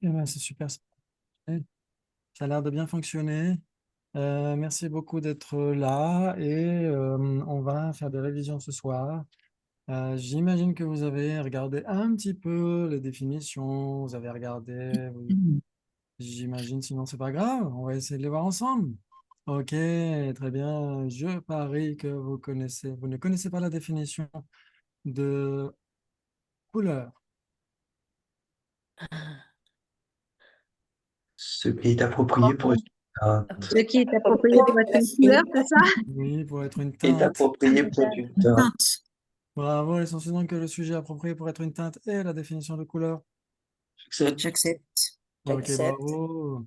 Eh ben, c'est super. Ça a l'air de bien fonctionner. Merci beaucoup d'être là et on va faire des révisions ce soir. J'imagine que vous avez regardé un petit peu les définitions, vous avez regardé, j'imagine, sinon c'est pas grave, on va essayer de les voir ensemble. Ok, très bien. Je parie que vous ne connaissez pas la définition de couleur. Ce qui est approprié pour une teinte. Ce qui est approprié pour être une couleur, c'est ça? Oui, pour être une Est teinte. approprié pour une Une teinte. teinte. Bravo, l'essentiel donc que le sujet approprié pour être une teinte est la définition de couleur. J'accepte. J'accepte. Ok, J'accepte. bravo.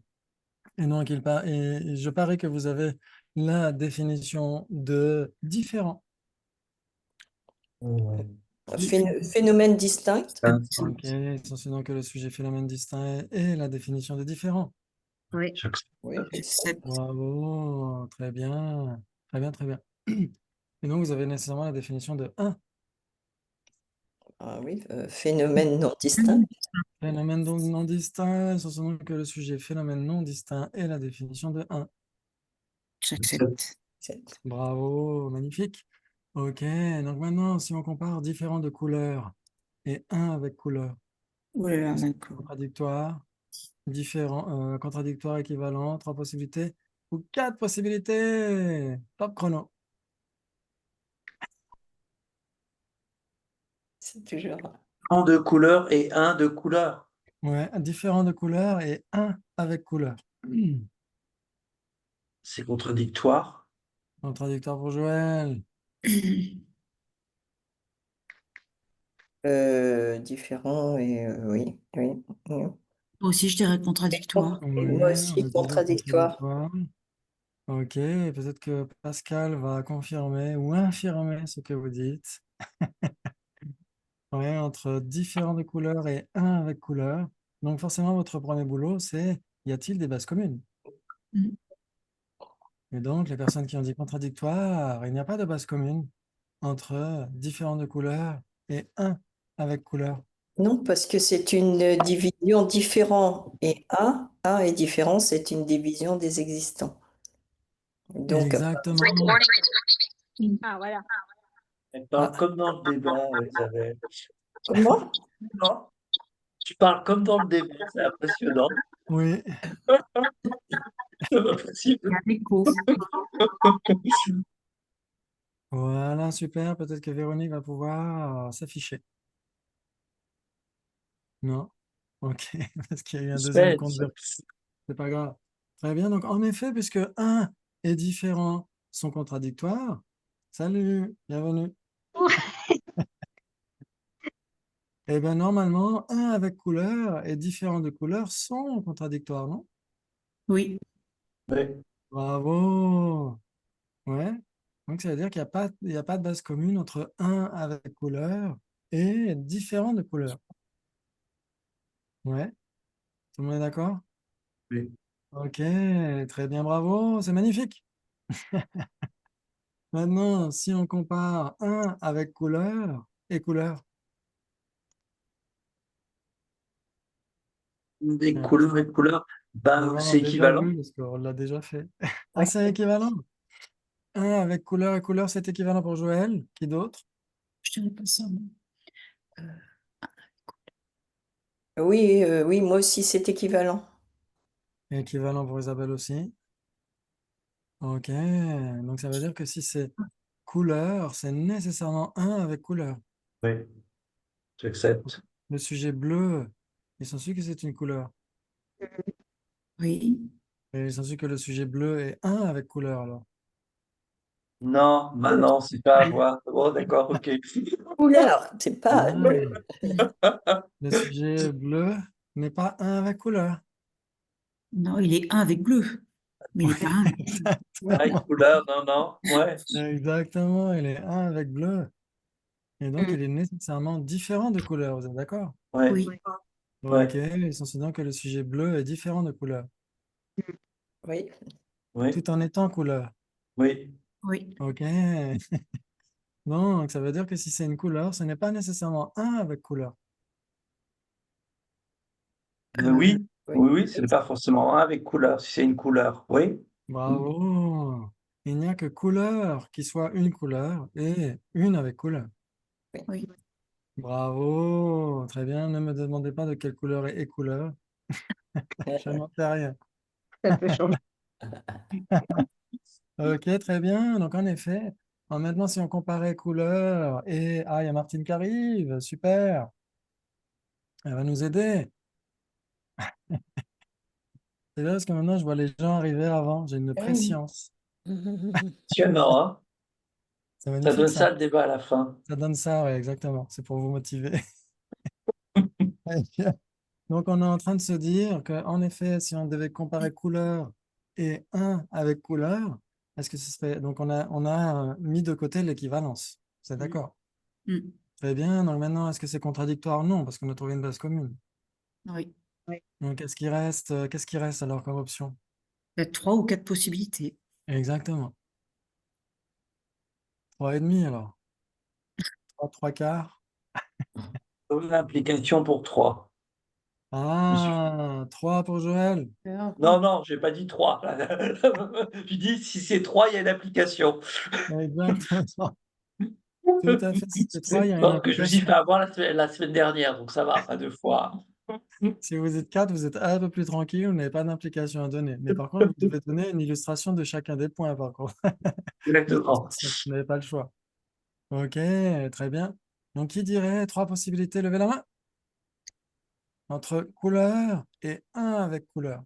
Et donc, et je parie que vous avez la définition de différent. Phénomène distinct. Ok, l'essentiel donc que le sujet phénomène distinct est la définition de différent. Oui. J'accepte. Oui, J'accepte. Bravo, très bien. Très bien, très bien. Et donc, vous avez nécessairement la définition de un. ah oui, phénomène non distinct. Phénomène donc non distinct, l'essentiel donc que le sujet phénomène non distinct est la définition de un. J'accepte. J'accepte. Bravo, magnifique. Ok, donc maintenant, si on compare différents de couleurs et un avec couleur, Oh là là, d'accord. contradictoire, différent, contradictoire, équivalent, trois possibilités ou quatre possibilités. Top chrono. C'est toujours. Un de couleur et un de couleur. Ouais, différent de couleur et un avec couleur. C'est contradictoire. Contradictoire pour Joël. Différent et oui, oui, oui. Moi aussi, je dirais contradictoire. Moi Ouais, on aussi, a toujours contradictoire. contradictoire. Ok, peut-être que Pascal va confirmer ou infirmer ce que vous dites. Ouais, entre différents de couleurs et un avec couleur. Donc forcément, votre premier boulot, c'est y a-t-il des bases communes? Mm. Et donc, les personnes qui ont dit contradictoire, il n'y a pas de base commune entre différents de couleurs et un avec couleur. Non, parce que c'est une division différent et un est différent, c'est une division des existants. Donc, Exactement. Ah, voilà. Elle parle Ah, comme dans le débat, Elisabeth. comment? Non, tu parles comme dans le débat, c'est impressionnant. oui, C'est pas possible. Il y a l'écho. voilà, super. Peut-être que Véronique va pouvoir s'afficher. Non? Ok, parce qu'il y a eu un deuxième compte. Suspense. C'est pas grave. Très bien. Donc, en effet, puisque un et différent sont contradictoires, salut, bienvenue. Eh bien, normalement, un avec couleur et différent de couleur sont contradictoires, non? Oui. Oui, Bravo. Ouais. Donc, ça veut dire qu'il y a pas de base commune entre un avec couleur et différent de couleur. Ouais. Tout le monde est d'accord? oui. Ok, très bien, bravo, c'est magnifique. Maintenant, si on compare un avec couleur et couleur, Des tiens, couleurs et couleurs, on va ben, voir en c'est déjà équivalent. vu parce qu'on l'a déjà fait. Ah, Oui, c'est équivalent. Un avec couleur et couleur, c'est équivalent pour Joël. Qui d'autre? Je dirais pas ça, moi. Euh, oui, oui, moi aussi, c'est équivalent. Équivalent pour Isabelle aussi. Ok, donc ça veut dire que si c'est couleur, c'est nécessairement un avec couleur. Oui, j'accepte. Le sujet bleu, il s'ensuit que c'est une couleur. oui. Et il s'ensuit que le sujet bleu est un avec couleur alors. Non, maintenant, c'est pas à voir. Bon, d'accord, ok. Couleur, c'est pas. Ah, le sujet bleu n'est pas un avec couleur. Non, il est un avec bleu, mais il n'est pas un. Pareil, Exactement. couleur, non, non, ouais, Exactement, il est un avec bleu. Et donc, Mm. il est nécessairement différent de couleur, vous êtes d'accord? ouais, Oui. Ok, ouais, ils sont donc que le sujet bleu est différent de couleur, Oui, oui, tout en étant couleur. oui. Oui. Ok, donc ça veut dire que si c'est une couleur, ce n'est pas nécessairement un avec couleur. Oui, Oui. oui, oui, ce n'est pas forcément un avec couleur, si c'est une couleur. Oui, Bravo. Il n'y a que couleur qui soit une couleur et une avec couleur. Oui. Bravo. Très bien. Ne me demandez pas de quelle couleur est couleur. Je n'en sais rien. Ça peut changer. Ok, très bien. Donc, en effet, maintenant, si on comparait couleur et... Ah, il y a Martine qui arrive. Super. Elle va nous aider. C'est bien parce que maintenant, je vois les gens arriver avant. J'ai une Ah oui. préscience. passionnant, hein? C'est Ça magnifique, donne ça. ça le débat à la fin. Ça donne ça, oui, exactement. C'est pour vous motiver. Donc, on est en train de se dire qu'en effet, si on devait comparer couleur et un avec couleur, est-ce que ce serait... Donc, on a mis de côté l'équivalence. C'est d'accord. Mm. Très bien. Donc, maintenant, est-ce que c'est contradictoire? Non, parce qu'on a trouvé une base commune. Oui. Donc, qu'est-ce qui reste alors comme option? Il y a 3 ou 4 possibilités. Exactement. 3,5 alors. 3 quarts. Donne l'implication pour 3. Ah, 3 pour Joël. Non, non, j'ai pas dit 3. Je dis si c'est 3, il y a une application. Exactement. Tout à fait. Si c'est 3, il y a une Non, que je me suis implication. fait avoir la semaine dernière, donc ça va, pas 2 fois. Si vous êtes 4, vous êtes un peu plus tranquille, vous n'avez pas d'implication à donner. Mais par contre, vous devez donner une illustration de chacun des points, par contre. Exactement. Vous n'avez pas le choix. Ok, très bien. Donc, qui dirait 3 possibilités? Levez la main. Entre couleur et un avec couleur.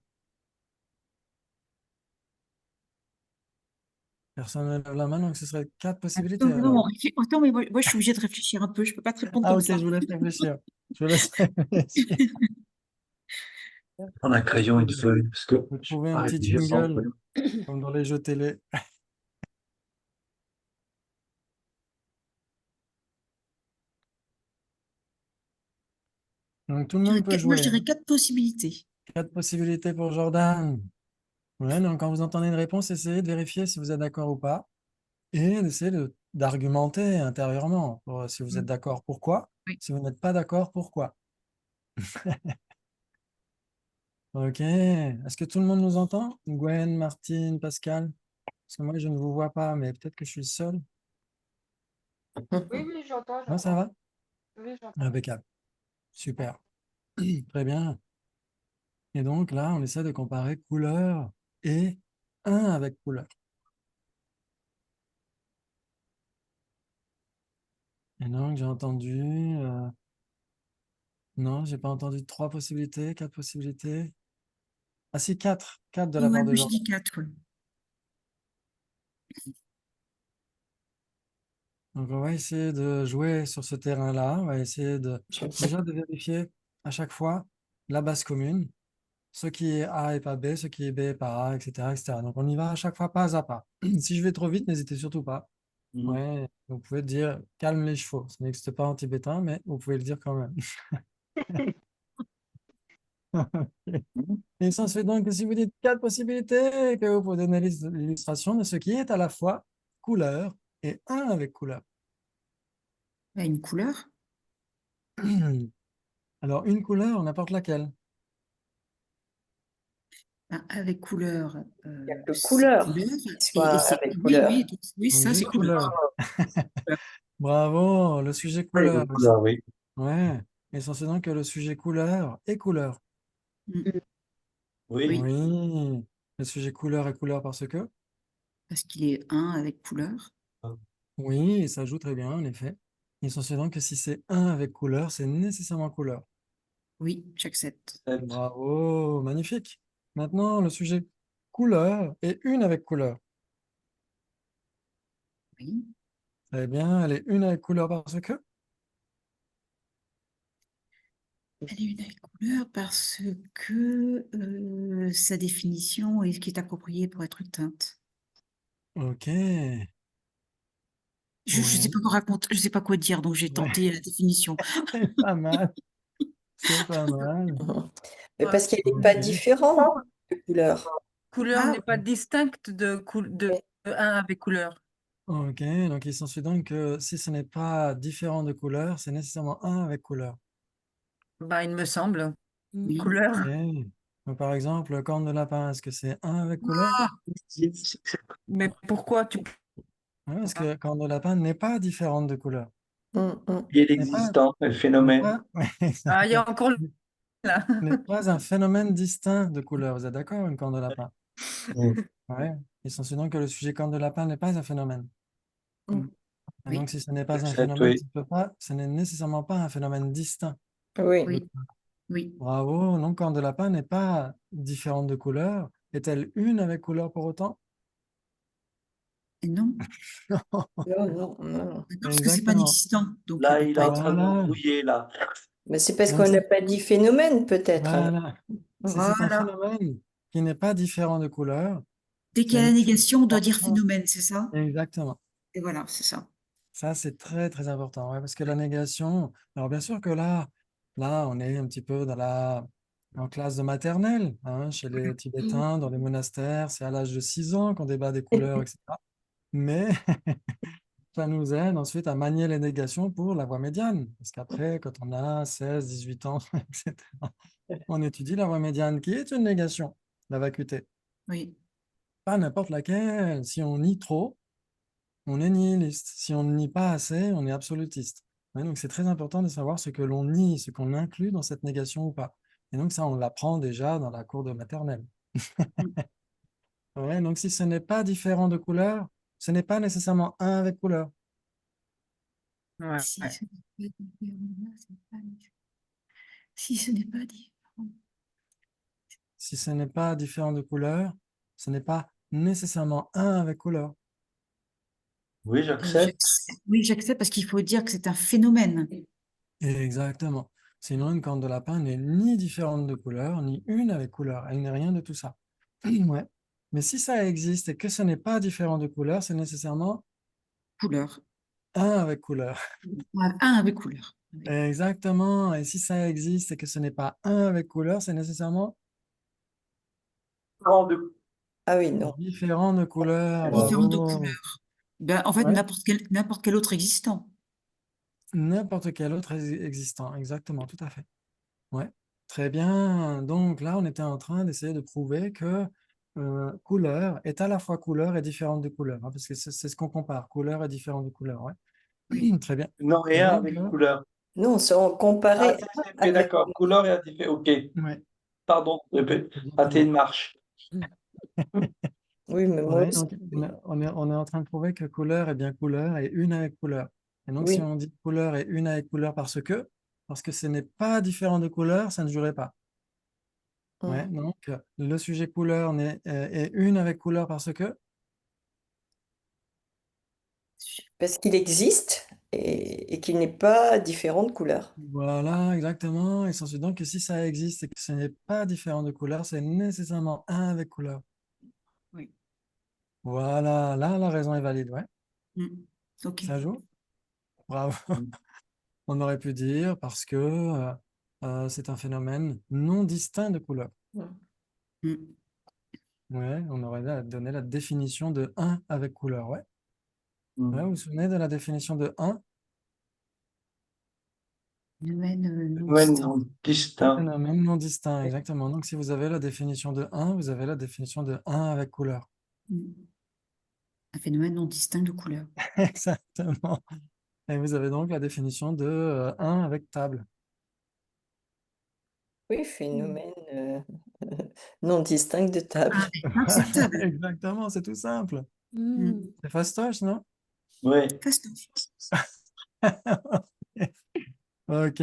Personne ne lève la main, donc ce serait 4 possibilités Non, alors. attends, mais moi, je suis obligée de réfléchir un peu. Je peux pas te répondre Ah, comme ok, ça. je vous laisse réfléchir. Je vous laisse réfléchir. Prendre un crayon et une feuille, parce que Vous je peux trouvez pas un petit réfléchir sans jingle, feuille. comme dans les jeux télé. Donc, tout le monde peut Moi, je jouer. dirais 4 possibilités. 4 possibilités pour Jordan. Ouais, donc quand vous entendez une réponse, essayez de vérifier si vous êtes d'accord ou pas et d'essayer d'argumenter intérieurement pour, si vous êtes Mm. d'accord, pourquoi. Oui. Si vous n'êtes pas d'accord, pourquoi. Ok. Est-ce que tout le monde nous entend? Gwen, Martine, Pascal? Parce que moi, je ne vous vois pas, mais peut-être que je suis le seul. Oui, oui, j'entends, Non, ça j'entends. va? Oui, j'entends. Impeccable. Super. Très bien. Et donc là, on essaie de comparer couleur et un avec couleur. Et donc, j'ai entendu... Non, j'ai pas entendu 3 possibilités, 4 possibilités. Ah si, 4. 4 de la Ouais, part de moi, je Jean. dis 4. Donc, on va essayer de jouer sur ce terrain-là. On va essayer Je- déjà de vérifier à chaque fois la base commune. Ce qui est A et pas B, ce qui est B et pas A, etc., etc. Donc, on y va à chaque fois pas à pas. Si je vais trop vite, n'hésitez surtout pas. Mhm. Ouais, vous pouvez dire calme les chevaux. Ça n'existe pas en tibétain, mais vous pouvez le dire quand même. Et ça se fait donc que si vous dites 4 possibilités, que vous pouvez donner l'illustration de ce qui est à la fois couleur et un avec couleur. Une couleur. Alors, une couleur, n'importe laquelle. Avec couleur. Il n'y a que C'est couleur couleur. qui soit C'est... avec Oui, couleur. oui, oui, Donc, ça, c'est juste couleur. couleur. Bravo, le sujet Oui, couleur. une couleur, oui. Ouais, et c'est donc que le sujet couleur est couleur. Mm. Oui. Oui, Oui, le sujet couleur est couleur parce que. parce qu'il est un avec couleur. Oui, et ça joue très bien, en effet. Et c'est donc que si c'est un avec couleur, c'est nécessairement couleur. Oui, j'accepte. Bravo, magnifique. Maintenant, le sujet couleur est une avec couleur. Oui. Très bien, elle est une avec couleur parce que. Elle est une avec couleur parce que sa définition est ce qui est approprié pour être une teinte. Ok, Je ne sais oui, pas quoi raconter, je sais pas quoi dire, donc j'ai ouais, tenté la définition. c'est pas mal, c'est pas mal. Mais parce qu'elle n'est pas Ok. différente de couleur. Couleur Ah, n'est pas distincte Oui. de un avec couleur. Ok, donc il s'ensuit donc que si ce n'est pas différent de couleur, c'est nécessairement un avec couleur. Bah, il me semble. Oui. Couleur. Ok. Donc, par exemple, corne de lapin, est-ce que c'est un avec couleur? Ah, mais pourquoi tu... Ouais, parce que corne de lapin n'est pas différente de couleur. Qui est N'est pas, l'existant, le n'est phénomène. pas, ouais, Ah, il y a encore là. n'est pas un phénomène distinct de couleur. Vous êtes d'accord, une corne de lapin? Mm. Ouais. Il s'en suit donc que le sujet corne de lapin n'est pas un phénomène. Et Oui. donc, si ce n'est pas un J'accepte, phénomène, oui. ce n'est nécessairement pas un phénomène distinct. Oui. Oui. Oui. Bravo. Donc, corne de lapin n'est pas différente de couleur. Est-elle une avec couleur pour autant? Et non, Non, non, non. non, parce que c'est pas Exactement. distant, donc Là, elle peut il est pas en être. train de nous Voilà. brouiller, là. Mais c'est parce Donc, qu'on n'a pas dit phénomène, peut-être. Alors. voilà. Si c'est un Voilà. phénomène qui n'est pas différent de couleur, Dès qu'il y a la négation, on doit dire nécessairement- phénomène, c'est ça? Exactement. Et voilà, c'est ça. Ça, c'est très, très important. Ouais, parce que la négation, alors bien sûr que là, on est un petit peu en classe de maternelle, hein, chez les Tibétains, dans les monastères, c'est à l'âge de 6 ans qu'on débat des couleurs, etc. Mais ça nous aide ensuite à manier les négations pour la voie médiane. Parce qu'après, quand on a 16, 18 ans, etc., on étudie la voie médiane, qui est une négation, la vacuité. Oui. Pas n'importe laquelle. Si on nie trop, on est nihiliste. Si on ne nie pas assez, on est absolutiste. Ouais, donc c'est très important de savoir ce que l'on nie, ce qu'on inclut dans cette négation ou pas. Et donc ça, on l'apprend déjà dans la cour de maternelle. Ouais, donc si ce n'est pas différent de couleur, ce n'est pas nécessairement un avec couleur. Ouais. Si ce n'est pas différent, c'est pas différent. Si ce n'est pas différent. Si ce n'est pas différent de couleur, ce n'est pas nécessairement un avec couleur. Oui, j'accepte. Oui, j'accepte parce qu'il faut dire que c'est un phénomène. Exactement. Sinon, une corne de lapin n'est ni différente de couleur, ni une avec couleur. Elle n'est rien de tout ça. Ouais. Mais si ça existe et que ce n'est pas différent de couleur, c'est nécessairement Couleur. un avec couleur. Ouais, un avec couleur. Oui. Exactement. Et si ça existe et que ce n'est pas un avec couleur, c'est nécessairement Différent de- Ah oui, non. différent de couleur. Différent de Bravo. couleur. Ben, en fait, Ouais. n'importe quel autre existant. N'importe quel autre existant. Exactement, tout à fait. Ouais. Très bien. Donc là, on était en train d'essayer de prouver que couleur est à la fois couleur et différente de couleur, hein, parce que c'est ce qu'on compare. Couleur est différente de couleur. Ouais. Oui. Très bien. Non, Et rien donc, avec couleur. Non, c'est en Ah, comparé ok, avec. d'accord. Couleur et indifférent. Ok. ouais, Pardon, répète. Raté exactement. une marche. Oui, mais moi Ouais, aussi. donc, on est en train de prouver que couleur est bien couleur et une avec couleur. Et donc, si Oui. on dit couleur est une avec couleur parce que ce n'est pas différent de couleur, ça ne jouerait pas. Ouais, donc, le sujet couleur est une avec couleur parce que, Parce qu'il existe et qu'il n'est pas différent de couleur. voilà, exactement. Et s'ensuit donc que si ça existe et que ce n'est pas différent de couleur, c'est nécessairement un avec couleur. Oui. Voilà, là, la raison est valide, ouais. Mm. Ok. Ça joue? Bravo. Mm. On aurait pu dire parce que c'est un phénomène non distinct de couleur. Mm. Ouais, on aurait donné la définition de un avec couleur, ouais. Ouais, vous vous souvenez de la définition de un? Phénomène non Ouais, distant. non, distinct. Phénomène non distinct, exactement. Donc, si vous avez la définition de un, vous avez la définition de un avec couleur. Mm. Un phénomène non distinct de couleur. Exactement. Et vous avez donc la définition de un avec table. Oui, phénomène non distinct de table. Ah, avec acceptable. Exactement, c'est tout simple. Mm. C'est fastoche, non? Oui. Fastoche. Ok,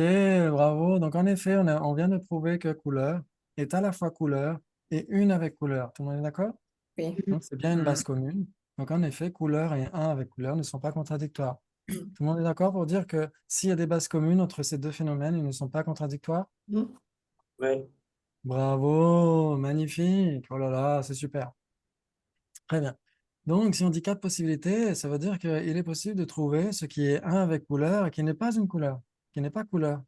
bravo. Donc, en effet, on vient de prouver que couleur est à la fois couleur et une avec couleur. Tout le monde est d'accord? Oui. Donc, c'est bien une Mm. base commune. Donc, en effet, couleur et un avec couleur ne sont pas contradictoires. Tout le monde est d'accord pour dire que s'il y a des bases communes entre ces deux phénomènes, ils ne sont pas contradictoires? Oui. Bravo, magnifique. Oh là là, c'est super. Très bien. Donc, si on dit quatre possibilités, ça veut dire qu'il est possible de trouver ce qui est un avec couleur et qui n'est pas une couleur, qui n'est pas couleur.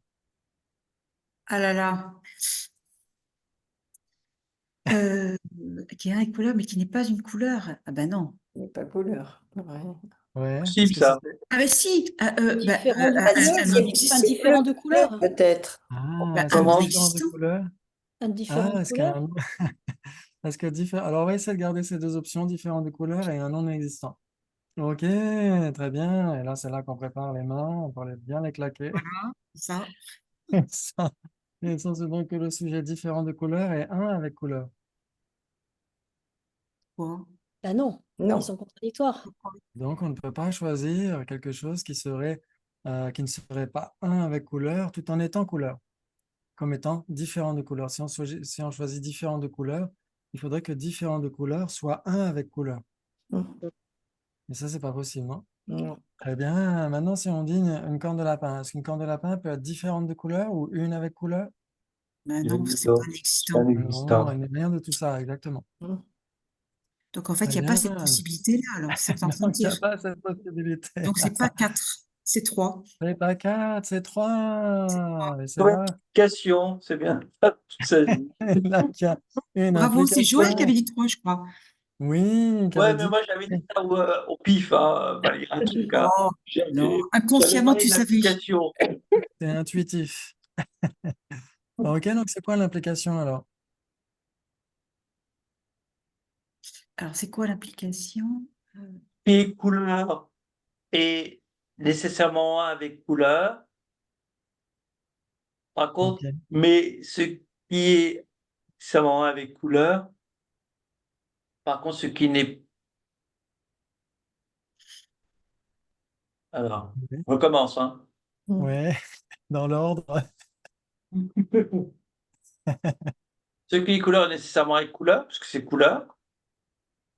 Ah là là. Qui est avec couleur, mais qui n'est pas une couleur. Ah ben non. Il n'est pas couleur. Ouais. Ouais, parce Possible, que ça. Ah ben si. Différent de un couleur, non c'est existant. indifférent de couleur. Peut-être. Ah, Ben, est-ce un que non Comment? différence de existant. couleur? Un différent est-ce couleur? qu'un... Est-ce que Alors, on va essayer de garder ces deux options, différentes de couleurs et un non existant. Ok, très bien. Et là, c'est là qu'on prépare les mains pour bien les claquer. Voilà, ça. Ça, et ça, c'est donc que le sujet différent de couleur et un avec couleur. Quoi? Ah non, Non. ils sont contradictoires. Donc, on ne peut pas choisir quelque chose qui ne serait pas un avec couleur tout en étant couleur, comme étant différent de couleur. Si on choisit différent de couleur, il faudrait que différent de couleur soit un avec couleur. Mm. Mais ça, c'est pas possible, non? Non. Très bien. Maintenant, si on dit une corne de lapin, est-ce qu'une corne de lapin peut être différente de couleur ou une avec couleur? Ben Il est non, c'est pas plutôt existant. un Non, existant. il n'y a rien de tout ça, exactement. Mm. Donc en fait, Très il n'y a pas cette bien. possibilité-là, alors c'est ce que tu es en train de Donc, il n'y a dire. pas cette possibilité. Donc c'est pas 4, c'est 3. C'est pas 4, c'est 3. Et c'est Comme là, implication, c'est bien. là qu'il y a une Bravo, c'est Joël qui implication. avait dit 3, je crois. Oui, qui Ouais, avait mais dit. moi j'avais dit ça au pif, hein, malgré un truc. Hein. Oh, non, J'avais inconsciemment, parlé tu de savais. l'application. C'est intuitif. Ok, donc c'est quoi l'implication alors? Alors, c'est quoi l'application? Et couleur est nécessairement un avec couleur. Par Ok. contre, mais ce qui est nécessairement un avec couleur, par contre, ce qui n'est. Alors, Oui, on recommence, hein. ouais, dans l'ordre. Ce qui est couleur est nécessairement avec couleur, parce que c'est couleur.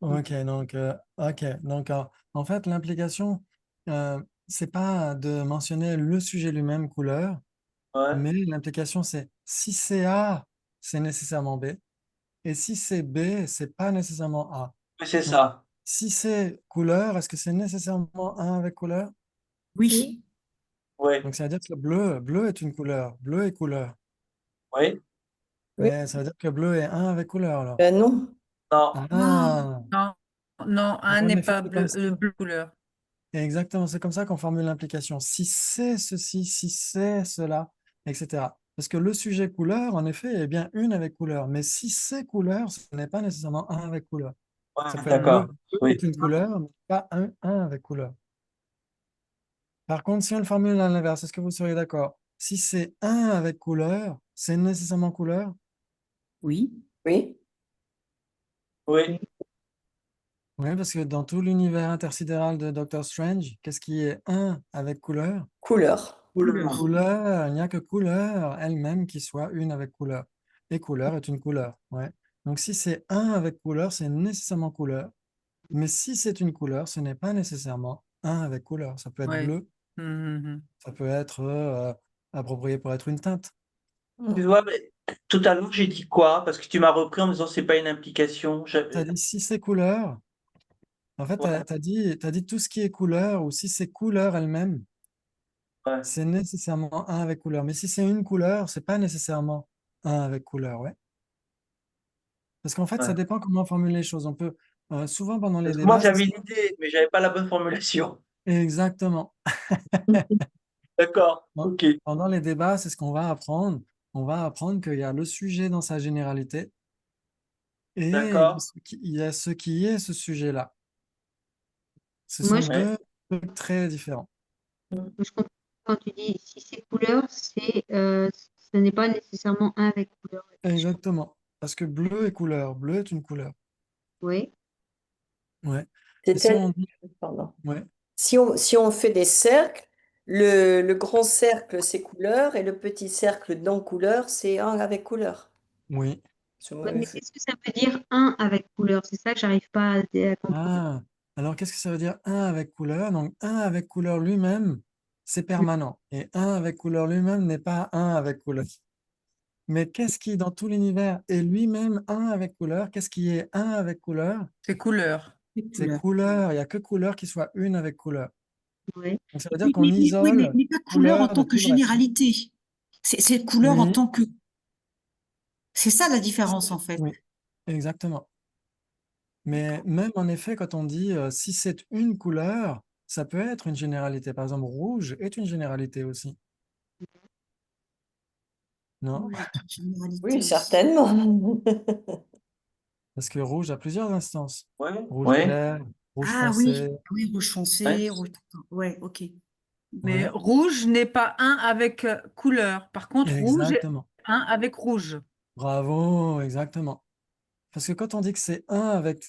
Ok, donc en fait, l'implication, c'est pas de mentionner le sujet lui-même couleur, Ouais, mais l'implication, c'est si c'est A, c'est nécessairement B, et si c'est B, c'est pas nécessairement A. mais c'est Donc, ça. si c'est couleur, est-ce que c'est nécessairement un avec couleur? Oui, Oui, Donc, ça veut dire que bleu est une couleur, bleu est couleur. oui. Oui. Mais ça veut dire que bleu est un avec couleur alors. Ben non. Non, Ah, Non, non, un en n'est effet, pas c'est comme bleu, ça. bleu couleur. Exactement, c'est comme ça qu'on formule l'implication. Si c'est ceci, si c'est cela, etc. Parce que le sujet couleur, en effet, est bien une avec couleur. Mais si c'est couleur, ce n'est pas nécessairement un avec couleur. Ça ouais, peut être bleu. d'accord. Bleu Oui, est une couleur, mais pas un avec couleur. Par contre, si on le formule à l'inverse, est-ce que vous seriez d'accord? Si c'est un avec couleur, c'est nécessairement couleur? oui. Oui. oui. Oui, parce que dans tout l'univers intersidéral de Doctor Strange, qu'est-ce qui est un avec couleur? Couleur. Couleur. Couleur, il n'y a que couleur elle-même qui soit une avec couleur. Et couleur est une couleur. Ouais. Donc si c'est un avec couleur, c'est nécessairement couleur. Mais si c'est une couleur, ce n'est pas nécessairement un avec couleur. Ça peut être Ouais. bleu, Mhm. ça peut être approprié pour être une teinte. Tu Mm. vois, mais tout à l'heure, j'ai dit quoi? Parce que tu m'as repris en me disant c'est pas une implication. Tu as dit si c'est couleur, en fait, tu Ouais, as dit tout ce qui est couleur, ou si c'est couleur elle-même, ouais, c'est nécessairement un avec couleur. Mais si c'est une couleur, c'est pas nécessairement un avec couleur, ouais. Parce qu'en fait, ça ouais. dépend comment on formule les choses. On peut, souvent pendant les Parce que moi, débats, j'avais l'idée, mais j'avais pas la bonne formulation. exactement. D'accord, Bon, ok. pendant les débats, c'est ce qu'on va apprendre. On va apprendre qu'il y a le sujet dans sa généralité et D'accord. il y a ce qui est ce sujet-là. Ce Moi, sont je, Ouais, deux trucs très différents. moi, je comprends quand tu dis si c'est couleur, ce n'est pas nécessairement un avec couleur. Exactement. Parce que bleu est couleur. Bleu est une couleur. Oui, Ouais. C'est Et si tel. on dit, Pardon. ouais, Si on fait des cercles, le grand cercle, c'est couleur, et le petit cercle non couleur, c'est un avec couleur. oui. ouais, mais qu'est-ce que ça veut dire un avec couleur? C'est ça que j'arrive pas à comprendre. Ah, alors qu'est-ce que ça veut dire un avec couleur? Donc, un avec couleur lui-même, c'est permanent. Et un avec couleur lui-même n'est pas un avec couleur. Mais qu'est-ce qui, dans tout l'univers, est lui-même un avec couleur? Qu'est-ce qui est un avec couleur? C'est couleur. Les C'est couleurs. couleur. Il n'y a que couleur qui soit une avec couleur. Ouais. Donc, ça veut dire Oui, qu'on isole mais pas couleur en couleur de tant que tout le reste. généralité. C'est couleur en Oui, tant que. C'est ça la différence, en fait. oui, exactement. Mais même en effet, quand on dit si c'est une couleur, ça peut être une généralité. Par exemple, rouge est une généralité aussi. Non? Oui, c'est une généralité Oui, aussi. certainement. Parce que rouge a plusieurs instances. Ouais, Rouge ouais, clair, rouge Ah oui, foncé. oui, rouge ouais. foncé, rouge. Ouais, ok. Mais Ouais, rouge n'est pas un avec couleur. Par contre, rouge est exactement. un avec rouge. Bravo, exactement. Parce que quand on dit que c'est un avec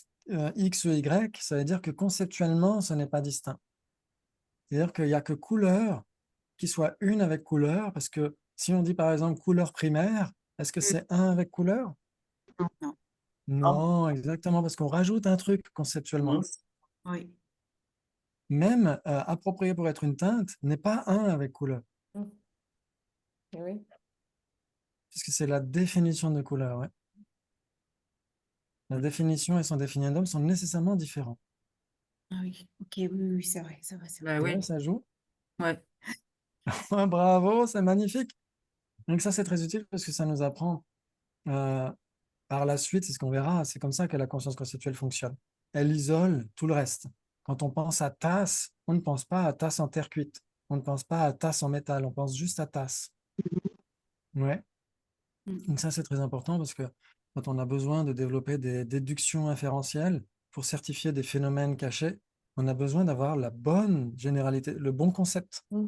X ou Y, ça veut dire que conceptuellement, ce n'est pas distinct. C'est-à-dire qu'il n'y a que couleur qui soit une avec couleur, parce que si on dit par exemple couleur primaire, est-ce que c'est un avec couleur? Non, Non, exactement, parce qu'on rajoute un truc conceptuellement. Mhm. oui. Même approprié pour être une teinte n'est pas un avec couleur, Oui. puisque c'est la définition de couleur. Ouais. La définition et son définiendum sont nécessairement différents. Ah oui, ok, oui, oui, c'est vrai, c'est vrai, c'est vrai. Bah Ouais, oui, ça joue. ouais. Ouais, bravo, c'est magnifique. Donc ça, c'est très utile parce que ça nous apprend euh, par la suite, c'est ce qu'on verra, c'est comme ça que la conscience conceptuelle fonctionne. Elle isole tout le reste. Quand on pense à tasse, on ne pense pas à tasse en terre cuite. On ne pense pas à tasse en métal, on pense juste à tasse. Ouais. Mm. Donc ça, c'est très important parce que quand on a besoin de développer des déductions inférentielles pour certifier des phénomènes cachés, on a besoin d'avoir la bonne généralité, le bon concept Mm.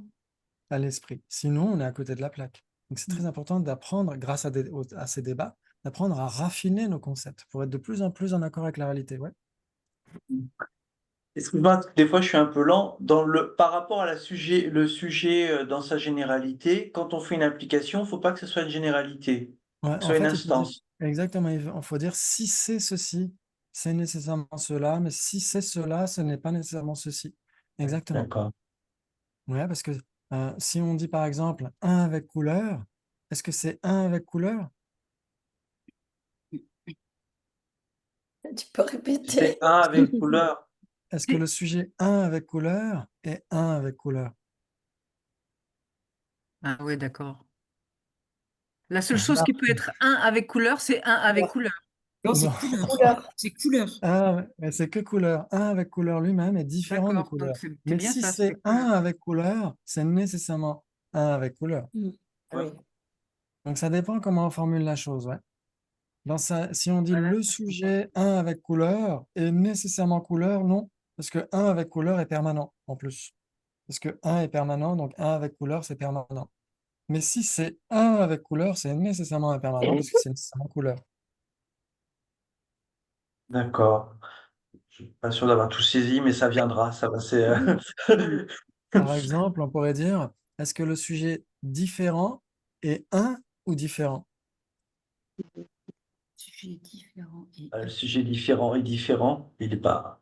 à l'esprit. Sinon, on est à côté de la plaque. Donc c'est Mm. très important d'apprendre, grâce à ces débats, d'apprendre à raffiner nos concepts pour être de plus en plus en accord avec la réalité. Ouais. Excuse-moi, des fois je suis un peu lent. Par rapport à le sujet dans sa généralité, quand on fait une application, il ne faut pas que ce soit une généralité, Ouais, que ce en soit une fait, il faut dire instance. exactement, il faut dire si c'est ceci, c'est nécessairement cela, mais si c'est cela, ce n'est pas nécessairement ceci. Exactement. D'accord. Ouais, parce que si on dit par exemple un avec couleur, est-ce que c'est un avec couleur? Tu peux Si c'est répéter? un Est-ce avec que, couleur, est-ce que le sujet un avec couleur est un avec couleur? Ah oui, d'accord. La seule chose qui peut être un avec couleur, c'est un avec couleur. Non, c'est Non. couleur. Couleur. C'est couleur. Ah, mais c'est que couleur. Un avec couleur lui-même est différent de D'accord, donc couleur. c'est Mais bien si ça, c'est c'est un couleur. avec couleur, c'est nécessairement un avec couleur. Mm. ouais. Oui. Donc ça dépend comment on formule la chose. Ouais. Si on dit Voilà, le ça, je comprends. sujet un avec couleur est nécessairement couleur, non, parce que un avec couleur est permanent en plus. Parce que un est permanent, donc un avec couleur, c'est permanent. Mais si c'est un avec couleur, c'est nécessairement impermanent parce que c'est nécessairement couleur. D'accord. Je suis pas sûr d'avoir tout saisi, mais ça viendra. Ça va, c'est. Par exemple, on pourrait dire, est-ce que le sujet différent est un ou différent? Sujet différent et Le sujet différent est différent. Il est pas.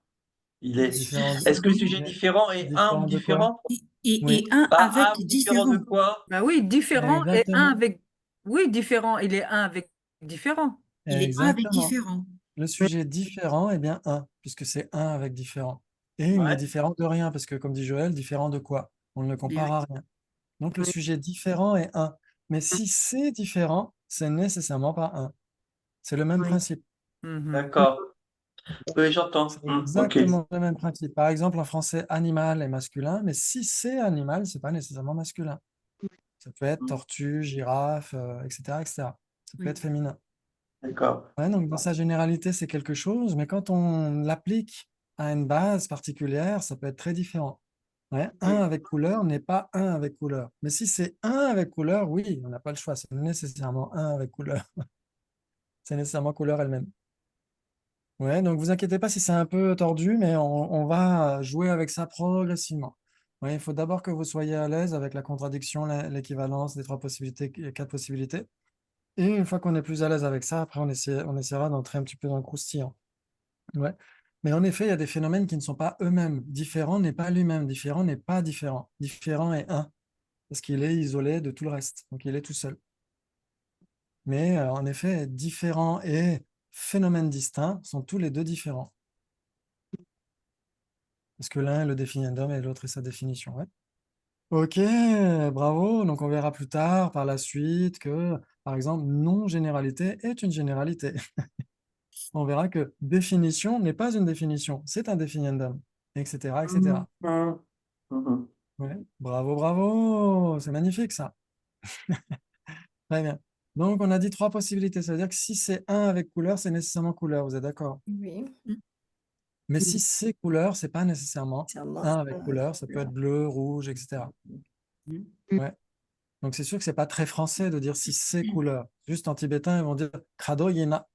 Il le est. sujet Différent de, Est-ce que le différent sujet mais différent est un ou différent de quoi? différent? Oui, et un Bah, avec un ou différent de différent. quoi? Bah oui, différent et un exactement, avec. Oui, différent, il est un avec différent. Il est un avec exactement. différent. Le sujet différent est bien un, puisque c'est un avec différent. Et il n'est Ouais. différent de rien, parce que comme dit Joël, différent de quoi? On ne le Mais compare oui. à rien. Donc le sujet différent est un. Mais si c'est différent, c'est nécessairement pas un. C'est le même Oui. principe. Mhm. D'accord. Oui, j'entends. C'est Ok. exactement le même principe. Par exemple, en français, animal est masculin, mais si c'est animal, c'est pas nécessairement masculin. Ça peut être tortue, girafe, etc., etc. Ça peut être Oui. féminin. D'accord. Ouais, donc dans sa généralité, c'est quelque chose, mais quand on l'applique à une base particulière, ça peut être très différent. Ouais, un avec couleur n'est pas un avec couleur. Mais si c'est un avec couleur, oui, on n'a pas le choix. C'est nécessairement un avec couleur. C'est nécessairement couleur elle-même. Ouais, donc vous inquiétez pas si c'est un peu tordu, mais on va jouer avec ça progressivement. Ouais, il faut d'abord que vous soyez à l'aise avec la contradiction, l'équivalence des trois possibilités, quatre possibilités. Et une fois qu'on est plus à l'aise avec ça, après on essaiera d'entrer un petit peu dans le croustillant. Ouais. Mais en effet, il y a des phénomènes qui ne sont pas eux-mêmes. Différent n'est pas lui-même. Différent n'est pas différent. Différent est un, parce qu'il est isolé de tout le reste. Donc il est tout seul. Mais en effet, différent et phénomène distinct sont tous les deux différents. Parce que l'un est le définiendum et l'autre est sa définition. Ouais. Ok, bravo. Donc on verra plus tard, par la suite, que, par exemple, non-généralité est une généralité. On verra que définition n'est pas une définition, c'est un définiendum, etc., etc. Mhm. Mhm. Ouais. Bravo, bravo, c'est magnifique ça. Très bien. Donc, on a dit 3 possibilités. Ça veut dire que si c'est 1 avec couleur, c'est nécessairement couleur. Vous êtes d'accord? Oui. Mais si c'est couleur, c'est pas nécessairement C'est un 1 avec avec couleur. Ça peut être bleu, rouge, etc. Ouais. Donc, c'est sûr que c'est pas très français de dire si c'est couleur. Juste en tibétain, ils vont dire krado yena.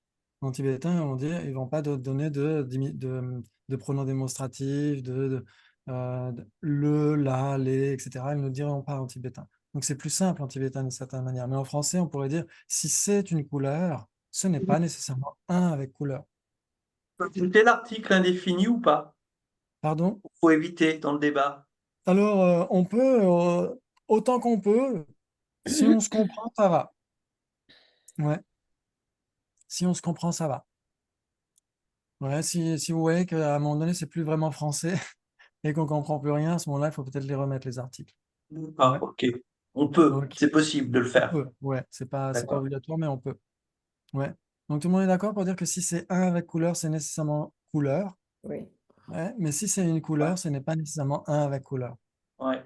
En tibétain, ils vont pas donner de pronoms démonstratifs, le, la, les, etc. Ils ne le diront pas en tibétain. Donc, c'est plus simple en tibétain d'une certaine manière. Mais en français, on pourrait dire si c'est une couleur, ce n'est pas nécessairement 1 avec couleur. Ajouter l'article indéfini ou pas? Pardon? Faut éviter dans le débat. Alors, on peut, autant qu'on peut, si on se comprend, ça va. Ouais, si on se comprend, ça va. Ouais, si vous voyez qu'à un moment donné, c'est plus vraiment français et qu'on comprend plus rien, à ce moment-là, il faut peut-être les remettre, les articles. Ah, Ouais, ok. On peut, ok. c'est possible de le On faire. peut, ouais, c'est pas D'accord. obligatoire, mais on peut. Ouais. Donc, tout le monde est d'accord pour dire que si c'est 1 avec couleur, c'est nécessairement couleur. Oui. Ouais, mais si c'est une couleur, ce n'est pas nécessairement 1 avec couleur. Ouais.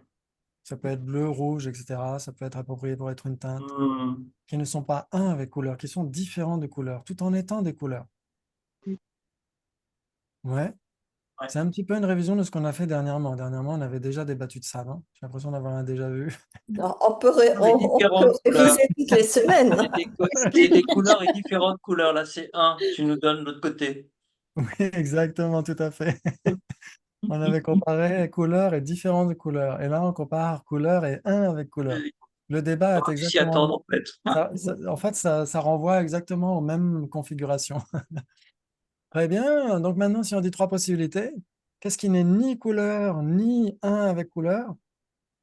Ça peut être bleu, rouge, etc. Ça peut être approprié pour être une teinte, Hmm. qui ne sont pas 1 avec couleur, qui sont différents de couleurs, tout en étant des couleurs. Ouais. Ouais. C'est un petit peu une révision de ce qu'on a fait dernièrement. Dernièrement, on avait déjà débattu de ça, non? J'ai l'impression d'avoir un déjà vu. Non, on peut, Mais on peut différentes couleurs. réviser toutes les semaines. Et des couleurs et différentes couleurs. Là, c'est 1. Tu nous donnes l'autre côté. Oui, exactement, tout à fait. On avait comparé couleur et différentes couleurs. Et là, on compare couleur et 1 avec couleur. Le débat On est va s'y exactement... attendre, en fait. En fait, ça renvoie exactement aux mêmes configurations. Très bien. Donc maintenant, si on dit 3 possibilités, qu'est-ce qui n'est ni couleur, ni 1 avec couleur?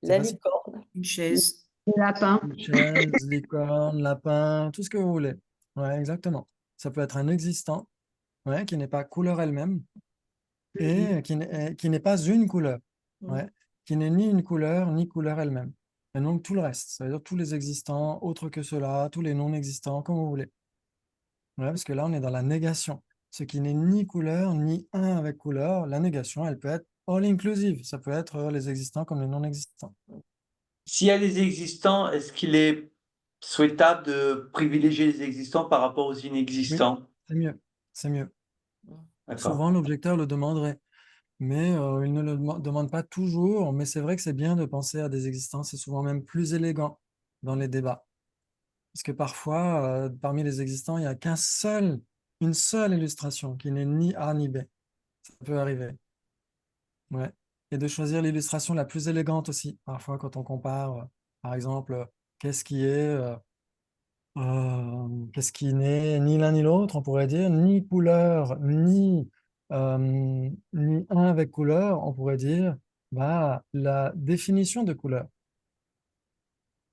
C'est La facile. licorne. Une chaise. Lapin. Une chaise, licorne, lapin, tout ce que vous voulez. Ouais, exactement. Ça peut être un existant, ouais, qui n'est pas couleur elle-même et qui n'est pas une couleur, ouais, qui n'est ni une couleur ni couleur elle-même. Et donc tout le reste, ça veut dire tous les existants, autres que cela, tous les non-existants, comme vous voulez. Ouais, parce que là, on est dans la négation. Ce qui n'est ni couleur ni un avec couleur, la négation, elle peut être all inclusive. Ça peut être les existants comme les non-existants. S'il y a les existants, est-ce qu'il est souhaitable de privilégier les existants par rapport aux Oui, inexistants? c'est mieux. C'est mieux. D'accord. Souvent, l'objecteur le demanderait, mais il ne le demande pas toujours. Mais c'est vrai que c'est bien de penser à des existants. C'est souvent même plus élégant dans les débats. Parce que parfois, parmi les existants, il n'y a une seule illustration qui n'est ni A ni B. Ça peut arriver. Ouais. Et de choisir l'illustration la plus élégante aussi. Parfois, quand on compare, par exemple, qu'est-ce qui n'est ni l'un ni l'autre, on pourrait dire ni couleur, ni un avec couleur, on pourrait dire bah, la définition de couleur.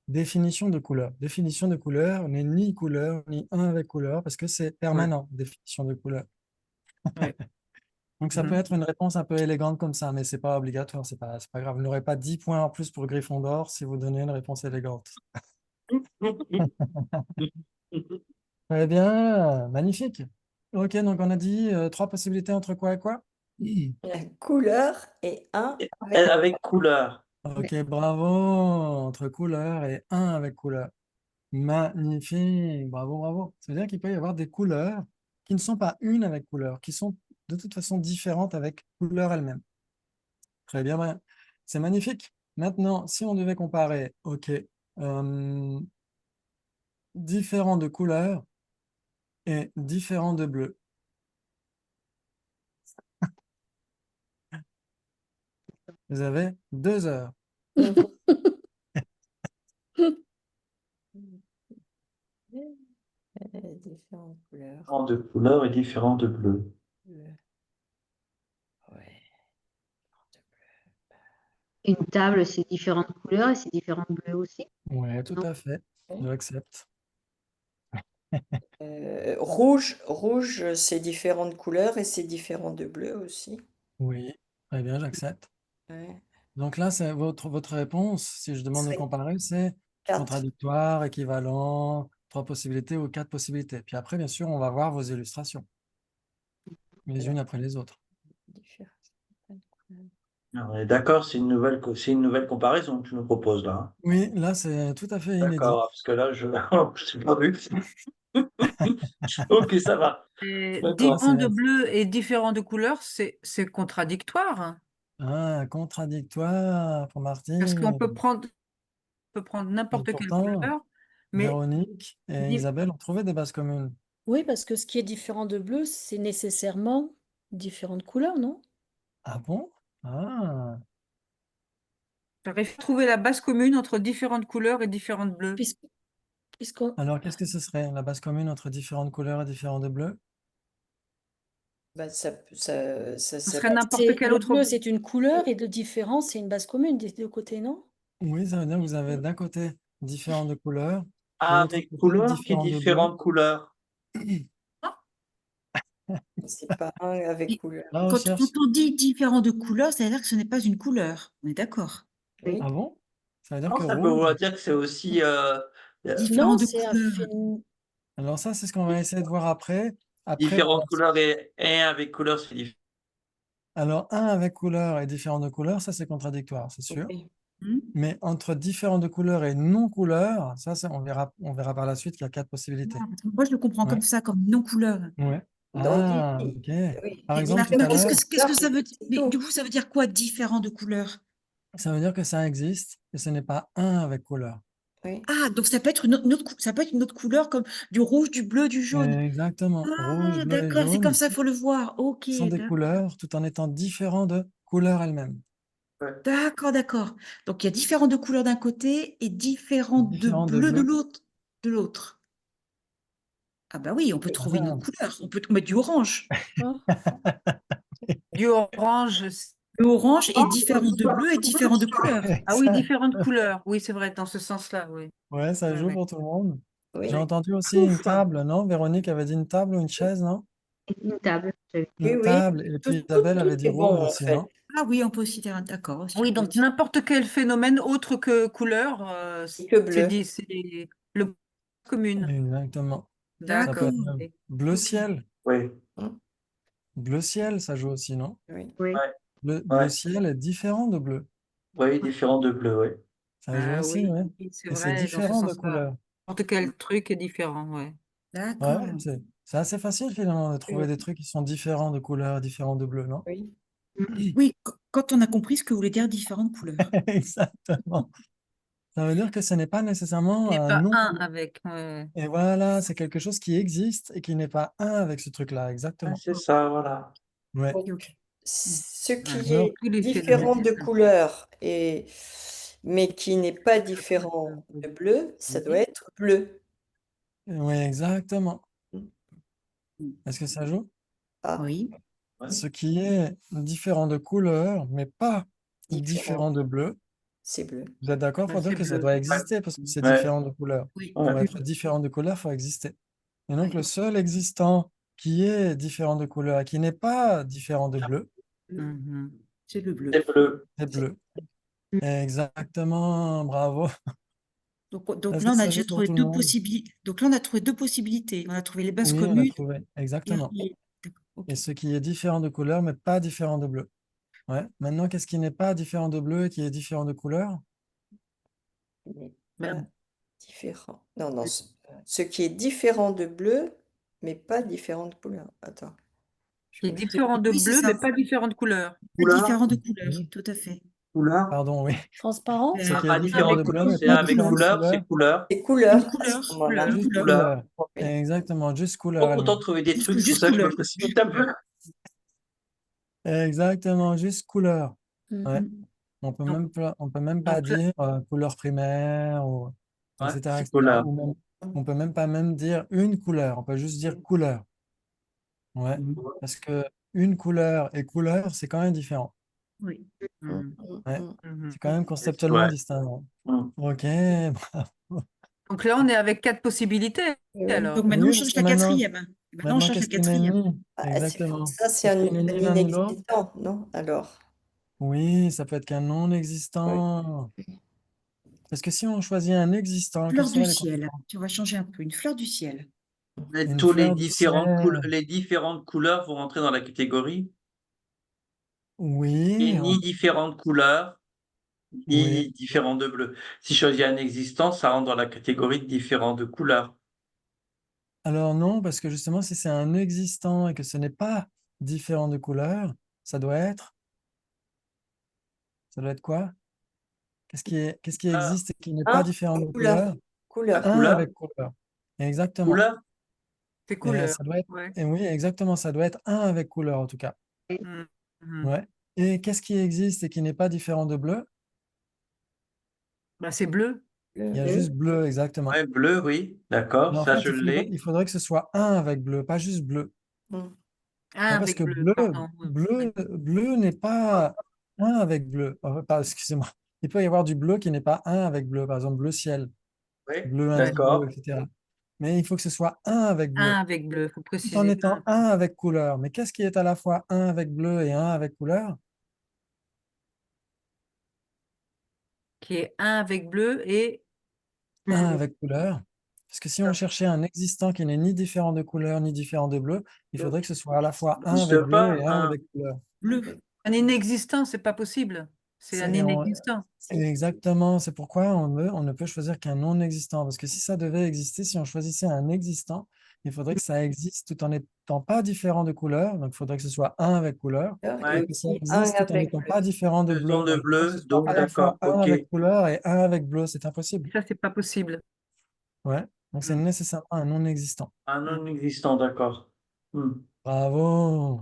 Définition de couleur. Définition de couleur n'est ni couleur, ni un avec couleur, parce que c'est permanent, définition de couleur. Ouais. Donc, ça peut Mhm. être une réponse un peu élégante comme ça, mais c'est pas obligatoire, c'est pas grave. Vous n'aurez pas 10 points en plus pour Gryffondor si vous donnez une réponse élégante. Très bien, magnifique. Ok, donc on a dit 3 possibilités entre quoi et quoi? La couleur et un avec Avec couleur. Ok, bravo, entre couleur et un avec couleur. Magnifique, bravo, bravo. C'est-à-dire qu'il peut y avoir des couleurs qui ne sont pas une avec couleur, qui sont de toute façon différentes avec couleur elle-même. Très bien, Brian. C'est magnifique. Maintenant, si on devait comparer, ok, différent de couleur et différent de bleu. Vous avez 2 heures. différentes couleurs. Différent de couleur et différent de bleu. Ouais. Une table, c'est différentes couleurs et c'est différents bleus aussi. Oui, tout Non. à fait. J'accepte. Rouge, c'est différentes couleurs et c'est différent de bleu aussi. Oui, très bien, j'accepte. Ouais. Donc là, c'est votre réponse, si je demande de C'est comparer, c'est 4. contradictoire, équivalent, 3 possibilités ou 4 possibilités. Puis après, bien sûr, on va voir vos illustrations, les unes après les autres. Différentes couleurs. On est d'accord, c'est une nouvelle comparaison que tu nous proposes là, hein. Oui, là, c'est tout à fait inédit. D'accord, parce que là, je n'ai pas vu. Ok, ça va. Et D'accord. différent de bleu et différent de couleur, c'est contradictoire. Ah, contradictoire pour Parce Martine. qu'on peut prendre Et n'importe quelle pourtant, couleur, mais Véronique et di- Isabelle ont trouvé des bases communes. Oui, parce que ce qui est différent de bleu, c'est nécessairement différentes couleurs, non? Ah bon? Ah, j'arrive à trouver la base commune entre différentes couleurs et différentes bleus. Puisque, puisqu'on, alors qu'est-ce que ce serait la base commune entre différentes couleurs et différents de bleu? Bah, Ce serait n'importe c'est, quel le autre bleu, bleu. c'est une couleur et le différent, c'est une base commune des deux côtés, non? Oui, ça veut dire que vous avez d'un côté différentes de couleurs, de l'autre Avec côté couleur et différentes de bleu. différentes couleurs. c'est pas un avec Et couleur. La quand recherche. on dit différent de couleur, ça veut dire que ce n'est pas une couleur. On est d'accord. Oui. Ah bon? Ça veut dire Non, que ça peut rouge. vouloir dire que c'est aussi Différent Non, de c'est un couleur. Alors ça, c'est ce qu'on va essayer de voir après. Après, différentes couleurs et avec couleur, c'est différent. alors un avec couleur et différent de couleur, ça c'est contradictoire, c'est sûr. Oui. Hmm. Mais entre différents de couleurs et non couleurs, ça, on verra par la suite qu'il y a 4 possibilités. Ah, parce que moi, je le comprends Ouais. comme ça, comme non-couleur. Ouais. Donc, Ah, oui. ok. Oui. Par Mais, exemple, tout mais à l'heure, qu'est-ce que ça veut dire? c'est Mais tout. du coup, ça veut dire quoi, différent de couleur? ça veut dire que ça existe et ce n'est pas un avec couleur. Oui. Ah, donc ça peut être ça peut être une autre couleur comme du rouge, du bleu, du jaune. Exactement. Rouge, Ah, bleu et d'accord, c'est comme jaune ça, il faut le voir. Ok, sont des couleurs tout en étant différents de couleurs elles-mêmes. d'accord. Donc il y a différents de couleurs d'un côté et différents de Différents de bleu de bleu. l'autre. Ah bah oui, on peut trouver une Ah. autre couleur. On peut mettre du orange. Du orange. Le orange est différent de bleu et différent de couleur. Ah oui, différentes couleurs. Oui, c'est vrai, dans ce sens-là, oui. Ouais, ça Ouais, joue ouais. pour tout le monde. Oui. J'ai entendu aussi une table, non? Véronique avait dit une table ou une chaise, non? Une table. Oui, Une oui. table. Et Tout, puis Isabelle avait dit est bon, rouge en aussi, fait. non? Ah oui, on peut aussi dire d'accord aussi. Oui, on peut donc dire. n'importe quel phénomène autre que couleur, Et que bleu. c'est le commune. Exactement. Ça peut D'accord. être même Ok. bleu Ok. ciel. Oui, Bleu ciel, ça joue aussi, non? Oui. Oui. Bleu ouais. ciel est différent de bleu. Oui, différent de bleu, oui. Ça joue Ah aussi, oui, ouais. oui, c'est Et c'est vrai, dans ce différent de sens-là. couleur. N'importe quel truc est différent, ouais. D'accord. Ouais, c'est assez facile finalement de trouver des trucs qui sont différents de couleur, différents de bleu, non? Oui. Oui, quand on a compris ce que voulait dire différentes couleurs. Exactement. Ça veut dire que ce n'est pas Il nécessairement n'est un pas non. un avec. Ouais. Et voilà, c'est quelque chose qui existe et qui n'est pas un avec ce truc-là, exactement. C'est ça, voilà. Ouais. Ok, ok. Ce qui Ouais. Alors, est Tous les différent phénomènes. de couleur mais qui n'est pas différent de bleu, ça doit être bleu. oui, exactement. Mm. Est-ce que ça joue? Ah, Oui. Ouais. Ce qui est différent de couleur, mais pas différent de bleu. c'est bleu. Vous êtes d'accord Bah, pour dire c'est que ça bleu. doit exister parce que c'est Ouais. différent de couleur. Oui. Ouais. Pour être différent de couleur, il faut exister. Et donc, Ouais. le seul existant qui est différent de couleur et qui n'est pas différent de bleu, Mhm. C'est le bleu. C'est bleu. c'est bleu. Exactement, bravo. Donc Est-ce là, que on a ça déjà joue pour trouvé tout le deux monde? possibilités. Donc là, on a trouvé deux possibilités. On a trouvé les bases Oui, on a communes. trouvé. Et Exactement. d'accord, ok. Et ce qui est différent de couleur, mais pas différent de bleu. Ouais. Maintenant, qu'est-ce qui n'est pas différent de bleu et qui est différent de couleur? Il n'est Bah, pas différent. Non, non, ce qui est différent de bleu, mais pas différent de couleur. Attends. qui est différent de Oui, c'est bleu, ça. mais pas différent de couleur. Pas Couleur. différent de couleur, Oui. tout à fait. Couleur. Pardon, oui. Transparent? Ce qui est Pas différent différent de de bleu, couleur, mais c'est pas avec différent de couleur, couleur. c'est couleur. C'est couleur Une à couleur. ce moment-là. Une Juste couleur. couleur. Oui. Exactement, juste couleur Autant elle-même. trouver des Juste- trucs, c'est pour juste ça que je me couleur. précipite un peu. Exactement, juste couleur. Ouais. Mm. Donc, On peut même pas donc là, dire couleur primaire, Ouais, etc., c'est etc. couleur. Ou même, on peut même pas même dire une couleur. On peut juste dire couleur. Ouais. Parce que une couleur et couleur, c'est quand même différent. oui. Mhm. Ouais. Mhm. C'est quand même conceptuellement Ouais. distinct. Mm. Ok. Donc là, on est avec 4 possibilités, Oui, oui. alors. Donc maintenant, on Oui, parce change que la maintenant, quatrième. Maintenant, on change la qu'est-ce qui n'est quatrième. ni? Ah, Exactement. ça, c'est Qu'est-ce un qui n'est ni l'un ni l'autre? inexistant, non? Alors, Oui, ça peut être qu'un non oui. existant. Parce que si on choisit un existant, quelles Fleur du seraient les ciel. conséquences? Tu vas changer un peu. Une fleur du ciel. Et Une tous fleur du ciel. les différentes couleurs vont rentrer dans la catégorie. Oui, ni différentes couleurs, oui. ni différents de bleu. Si je choisis un existant, ça rentre dans la catégorie de différents de couleurs. Alors non, parce que justement, si c'est un existant et que ce n'est pas différent de couleur, ça doit être, ça doit être quoi? Qu'est-ce qui Ah, existe et qui n'est pas Un, différent de couleur, couleur? la couleur. Un couleur, avec couleur. Exactement. couleur, C'est Et couleur. ça doit être, Ouais. et oui, exactement, ça doit être un avec couleur en tout cas. Mhm. Mhm. Ouais. Et qu'est-ce qui existe et qui n'est pas différent de bleu? Bah, c'est bleu. Il y a Bleu. juste bleu, exactement. ouais, bleu, oui, d'accord, Mais en ça fait, je l'ai. il faudrait que ce soit un avec bleu, pas juste bleu. Mm. Ah, Ouais, parce avec que bleu, pardon. Ouais. bleu n'est pas un avec bleu. Excusez-moi. Il peut y avoir du bleu qui n'est pas un avec bleu, par exemple bleu ciel, Oui, bleu indigo, d'accord. etc. Mais il faut que ce soit un avec Un bleu, avec bleu, faut tout en préciser. étant un avec couleur. Mais qu'est-ce qui est à la fois un avec bleu et un avec couleur? Qui est un avec bleu et Un avec couleur. Parce que si on cherchait un existant qui n'est ni différent de couleur ni différent de bleu, il faudrait que ce soit à la fois Ça un avec n'existe bleu pas, et un avec couleur. Bleu. un inexistant, c'est pas possible. C'est un C'est on- inexistant. Exactement, c'est pourquoi on ne peut choisir qu'un non existant. Parce que si ça devait exister, si on choisissait un existant, il faudrait que ça existe tout en n'étant pas différent de couleur. Donc, il faudrait que ce soit un avec couleur. Et Et ouais. que ça aussi un existe tout en avec n'étant bleu. pas différent de Faisons bleu. de Donc, il faudrait que bleu, ce soit donc à la fois d'accord, un ok. avec couleur et un avec bleu. C'est impossible. Ça, c'est pas possible. Ouais. Donc, c'est Mm. nécessairement un non existant. Un Mm. non existant, d'accord. Hmm. Bravo!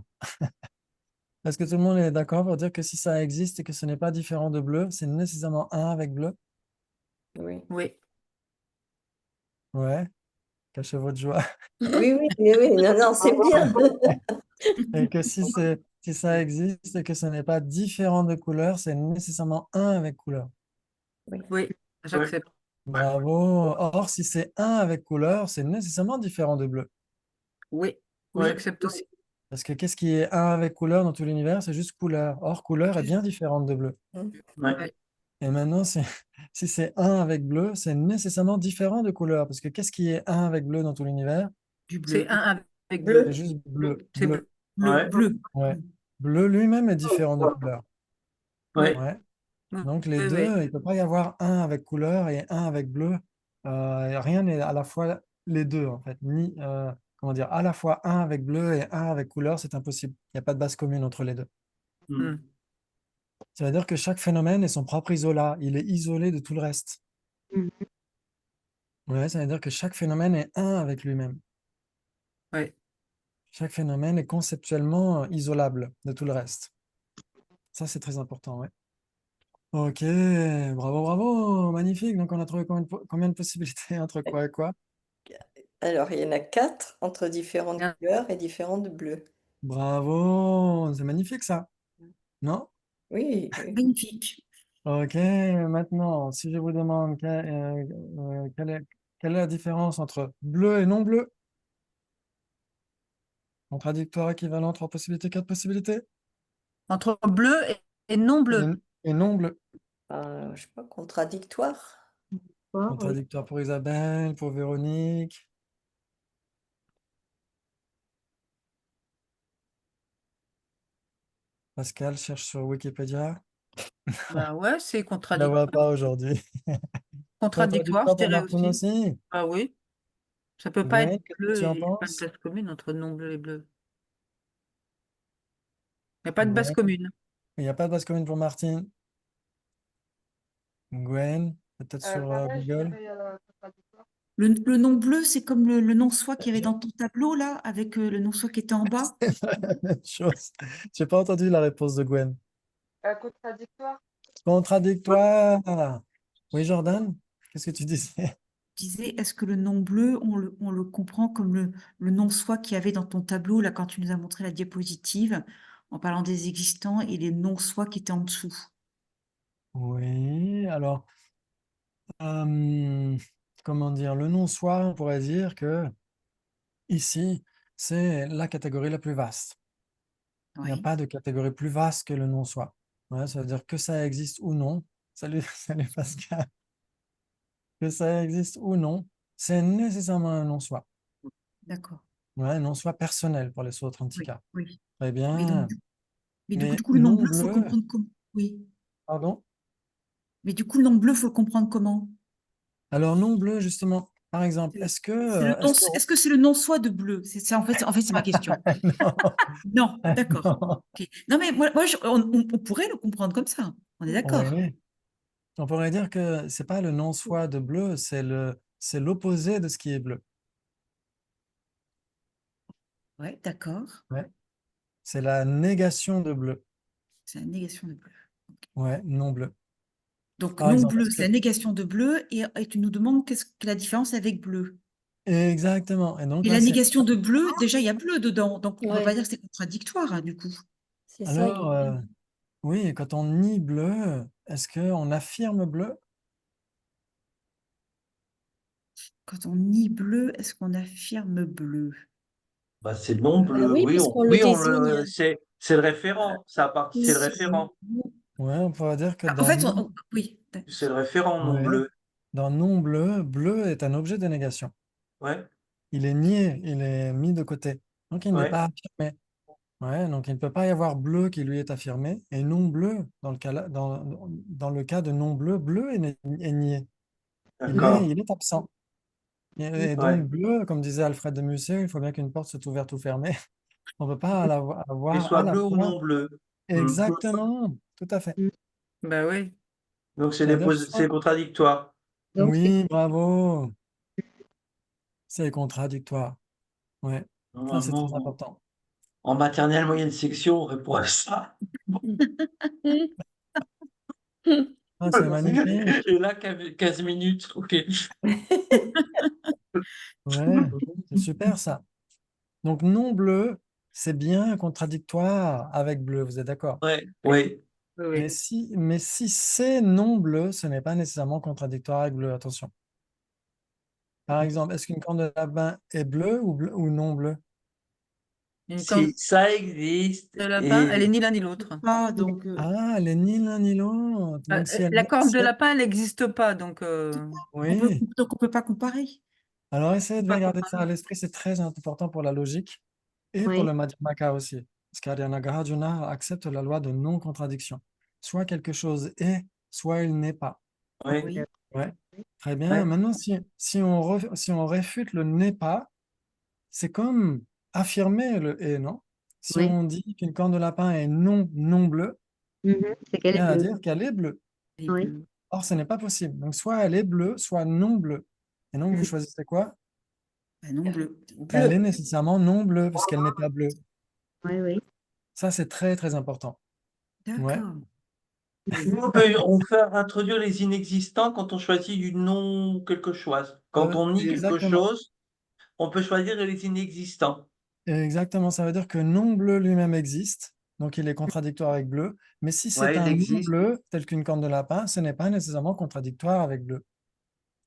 Est-ce que tout le monde est d'accord pour dire que si ça existe et que ce n'est pas différent de bleu, c'est nécessairement un avec bleu? Oui. Oui. Ouais. Cachez votre joie. Oui, oui, oui, oui. Non, non, c'est bien. Et que si ça existe et que ce n'est pas différent de couleur, c'est nécessairement un avec couleur. Oui. Oui, Ouais, j'accepte. Bravo. Or, si c'est un avec couleur, c'est nécessairement différent de bleu. Oui, ouais, j'accepte aussi. Parce que qu'est-ce qui est un avec couleur dans tout l'univers? C'est juste couleur. Or, couleur est bien différente de bleu. Mm. ouais. Ouais. Et maintenant, si c'est un avec bleu, c'est nécessairement différent de couleur. Parce que qu'est-ce qui est un avec bleu dans tout l'univers? Du bleu. C'est un avec bleu. C'est Bleu. juste bleu. C'est bleu. Bleu. Bleu. Ouais, Bleu. Ouais. Bleu lui-même est différent de couleur. Ouais. ouais. Ouais. Oui, Donc les oui. deux, il ne peut pas y avoir un avec couleur et un avec bleu. Rien n'est à la fois les deux, en fait. Ni, comment dire, à la fois un avec bleu et un avec couleur, c'est impossible. Il n'y a pas de base commune entre les deux. Hmm. Mm. Ça veut dire que chaque phénomène est son propre isolat. Il est isolé de tout le reste. Mhm. Ouais, ça veut dire que chaque phénomène est un avec lui-même. Ouais. Chaque phénomène est conceptuellement isolable de tout le reste. Ça, c'est très important, ouais. Ok, bravo, bravo, magnifique. Donc, on a trouvé combien de possibilités entre quoi et quoi? Alors, il y en a 4 entre différentes Bien. couleurs et différentes bleus. Bravo, c'est magnifique ça, non? Oui, oui. Magnifique. Ok, maintenant, si je vous demande quelle est la différence entre bleu et non bleu? Contradictoire, équivalent, trois possibilités, quatre possibilités? Entre bleu et non Et, bleu. et non bleu. Je sais pas, contradictoire. D'accord, oui. Contradictoire pour Isabelle, pour Véronique. Pascal cherche sur Wikipédia. Bah ouais, c'est Je ne la vois contradictoire. pas aujourd'hui. Contradictoire, je Contradictoire pour dirais Martine aussi. aussi. Ah oui, ça peut pas être Gwen, qu'est-ce que bleu tu en et il n'y a pas de penses? base commune entre non bleu et bleu. Il n'y a pas de base Gwen, commune. il n'y a pas de base commune pour Martine. Gwen, peut-être sur Google. Le nom bleu, c'est comme le nom soi qu'il y avait dans ton tableau, là, avec le nom soi qui était en bas. C'est pas la même chose. J'ai pas entendu la réponse de Gwen. Contradictoire. Contradictoire. Oui, Jordan, qu'est-ce que tu disais? Je disais, est-ce que le nom bleu, on le comprend comme le nom soi qu'il y avait dans ton tableau, là, quand tu nous as montré la diapositive, en parlant des existants et les noms soi qui étaient en dessous. Oui, alors, euh, comment dire, le non-soi, on pourrait dire que ici, c'est la catégorie la plus vaste. Il n'y a Oui, pas de catégorie plus vaste que le non-soi. Ouais, ça veut dire que ça existe ou non. Salut, salut Pascal. Que ça existe ou non, c'est nécessairement un non-soi. d'accord. Ouais, un non-soi personnel pour les autres Oui, antiquats. oui. Très Mais donc, bien. Mais Mais du coup, le nom non bleu, faut le bleu, comprendre comment? Oui. pardon? Mais du coup, le nom bleu, faut le comprendre comment? Alors, non bleu, justement, par exemple, Est-ce que c'est le non-soi de bleu? C'est ça, en fait, c'est ma question. Non, Non, d'accord. non. Ok. Non, mais on pourrait le comprendre comme ça. On est d'accord. Oui, on pourrait dire que c'est pas le non-soi de bleu, c'est l'opposé de ce qui est bleu. Ouais, d'accord. Ouais. C'est la négation de bleu. C'est la négation de bleu. Ouais, non bleu. Donc, Par non exemple, bleu, est-ce c'est que... la négation de bleu et tu nous demandes qu'est-ce que la différence avec bleu. Exactement. Et donc Et là, la c'est... négation de bleu, déjà, il y a bleu dedans. Donc, on ne peut pas Ouais, dire que c'est contradictoire, hein, du coup. c'est ça. Alors, oui, quand on nie bleu, est-ce qu'on affirme bleu? Quand on nie bleu, est-ce qu'on affirme bleu? Bah, c'est non Bah bleu. oui, Oui, puisqu'on le oui, désigne. c'est le référent. C'est le Oui. référent. Ouais, on pourrait dire que En dans fait, non, oui. C'est le référent non ouais, bleu. dans non bleu, bleu est un objet de négation. Ouais, Il est nié, il est mis de côté. Donc, il n'est ouais, pas affirmé. Ouais, donc il ne peut pas y avoir bleu qui lui est affirmé et non bleu dans le cas, dans le cas de non bleu, bleu est nié. d'accord. Il est absent. Et Ouais. donc bleu, comme disait Alfred de Musset, il faut bien qu'une porte soit ouverte ou fermée. On ne peut pas Qu'il avoir soit à la bleu ou fois. non bleu. Hmm. Exactement, tout à fait. Mm. Bah oui. Donc C'est-à-dire c'est soit. contradictoire. Donc, c'est Oui, bravo. C'est contradictoire. Ouais, ça c'est très Normalement, important. en maternelle moyenne section, on répond à ça. Ah, c'est magnifique. Et là, 15 minutes. Ok. Ouais, c'est super ça. Donc non bleu, c'est bien contradictoire avec bleu, vous êtes d'accord? Ouais, oui. Oui, Mais oui. si c'est non bleu, ce n'est pas nécessairement contradictoire avec bleu, attention. Par exemple, est-ce qu'une corne de lapin est bleue ou non bleue? Une corne Si ça existe, de lapin, elle est et ni l'un ni l'autre. Pas, donc, Ah, elle est ni l'un ni l'autre. Donc si elle, La corne si de elle- lapin, elle n'existe pas, donc Oui. donc on peut pas comparer. Alors on essayez peut de pas bien garder ça comparer. à l'esprit, c'est très important pour la logique et pour oui. le Madhyamaka aussi. Parce qu'Aryanagarjuna accepte la loi de non-contradiction. Soit quelque chose est, soit il n'est pas. oui, Oui. Ouais. Très bien. ouais, Maintenant, si on réfute le n'est pas, c'est comme affirmer le est, non? Si Oui. on dit qu'une corne de lapin est non bleue, Mhm. C'est qu'elle est bien à bleue. dire qu'elle est bleue. Elle est Oui. bleue. Or, ce n'est pas possible. Donc, soit elle est bleue, soit non bleue. Et donc, vous Mhm. choisissez quoi? Ben non, bleu. Elle est Bleu. nécessairement non bleue, puisqu'elle n'est pas bleue. Oui, oui. Ça, c'est très, très important. Ouais. D'accord. Nous, on peut introduire les inexistants quand on choisit du non quelque chose. Quand on nie quelque Exactement. chose, on peut choisir les inexistants. Exactement. Ça veut dire que non bleu lui-même existe. Donc, il est contradictoire avec bleu. Mais si c'est Ouais, il un non existe. bleu, tel qu'une corne de lapin, ce n'est pas nécessairement contradictoire avec bleu.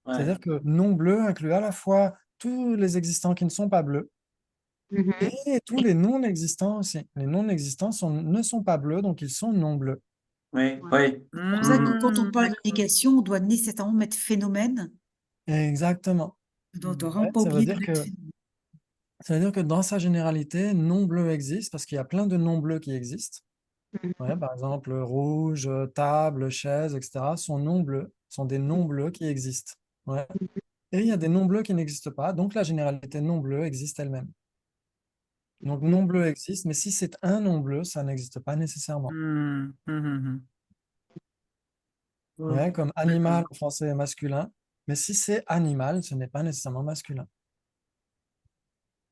Ouais, C'est-à-dire que non bleu inclut à la fois tous les existants qui ne sont pas bleus Mhm. et tous les non-existants aussi. Les non-existants ne sont pas bleus, donc ils sont non bleus. oui, Ouais. oui. C'est pour ça que quand on parle de D'accord. négation, on doit nécessairement mettre phénomène. Exactement. On ne doit Ouais, vraiment pas oublier de mettre phénomène. ça veut dire que dans sa généralité, non bleu existe parce qu'il y a plein de non bleus qui existent. Mhm. Ouais, par exemple, rouge, table, chaise, etc. sont non bleus, sont des non bleus qui existent. Ouais. Et il y a des non bleus qui n'existent pas, donc la généralité non bleu existe elle-même. Donc non bleu existe, mais si c'est un non bleu, ça n'existe pas nécessairement. Ouais, comme animal D'accord. en français est masculin, mais si c'est animal, ce n'est pas nécessairement masculin.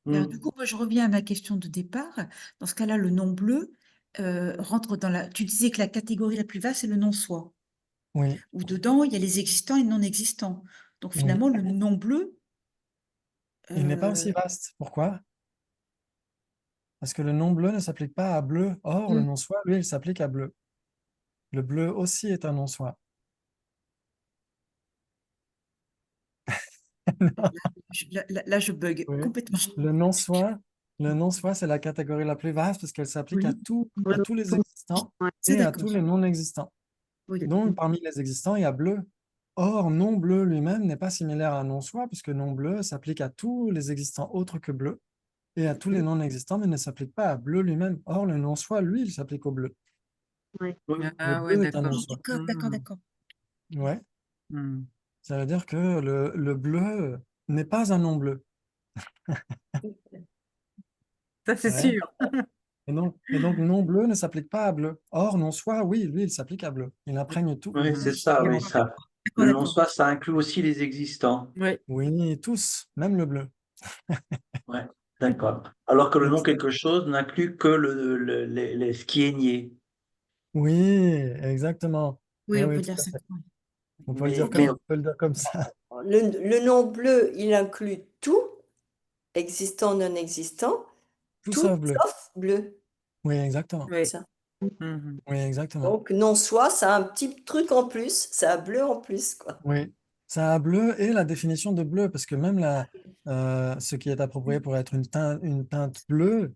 Alors, Mm. du coup, moi, je reviens à ma question de départ. Dans ce cas-là, le nom bleu rentre dans la. Tu disais que la catégorie la plus vaste, c'est le non-soi, Oui, où dedans, il y a les existants et non existants. Donc, oui. finalement, le non bleu, Il n'est pas aussi euh, vaste. Pourquoi? Parce que le non bleu ne s'applique pas à bleu. Or, le Mm. non-soi, lui, il s'applique à bleu. Le bleu aussi est un non-soi. là, je bug Oui. complètement. Le non-soi, le non-soi, c'est la catégorie la plus vaste parce qu'elle s'applique Oui, à tous les existants Ouais. c'est et à d'accord. tous les non-existants. Oui, Donc, parmi les existants, il y a bleu. Or, non bleu lui-même n'est pas similaire à non-soi puisque non bleu s'applique à tous les existants autres que bleu. et à tous les non existants, mais ne s'applique pas à bleu lui-même. Or, le non-soi, lui, il s'applique au bleu. Oui. Le Ah ouais, bleu est un d'accord. non-soi. D'accord, d'accord. Ouais. Hmm. Ça veut dire que le bleu n'est pas un non-bleu. Ça, c'est Ouais. sûr. Et donc non-bleu ne s'applique pas à bleu. Or, non-soi, oui, lui, il s'applique à bleu. Il imprègne tout. Oui, c'est ça, oui, ça. D'accord, Le d'accord. non-soi, ça inclut aussi les existants. Oui. Oui, tous, même le bleu. Ouais, d'accord. Alors que le Donc, non quelque chose n'inclut que ce qui est nié. oui, exactement. Oui, Oui, on oui, peut tout dire à ça. fait. Ouais. On peut le dire Mais on peut le dire comme ça. Le nom bleu, il inclut tout, existant, non existant, Tout tout sauf bleu. sauf bleu. Oui, exactement. Oui. Ça. Mhm. Oui, exactement. Donc, non soi, ça a un petit truc en plus, ça a bleu en plus, quoi. Oui. Ça a bleu et la définition de bleu, parce que même ce qui est approprié pour être une teinte bleue,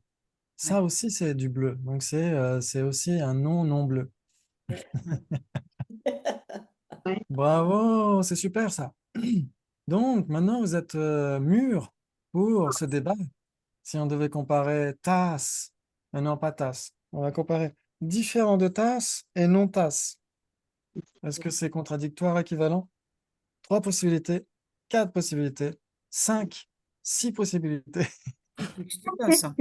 ça aussi, c'est du bleu. Donc, c'est aussi un non bleu. Ouais. Bravo, c'est super ça. Donc, maintenant, vous êtes mûrs pour ce débat. Si on devait comparer tasse, non pas tasse, on va comparer différent de tasse et non tasse. Est-ce que c'est contradictoire, équivalent? 3 possibilités, 4 possibilités, 5, 6 possibilités N'existe pas ça.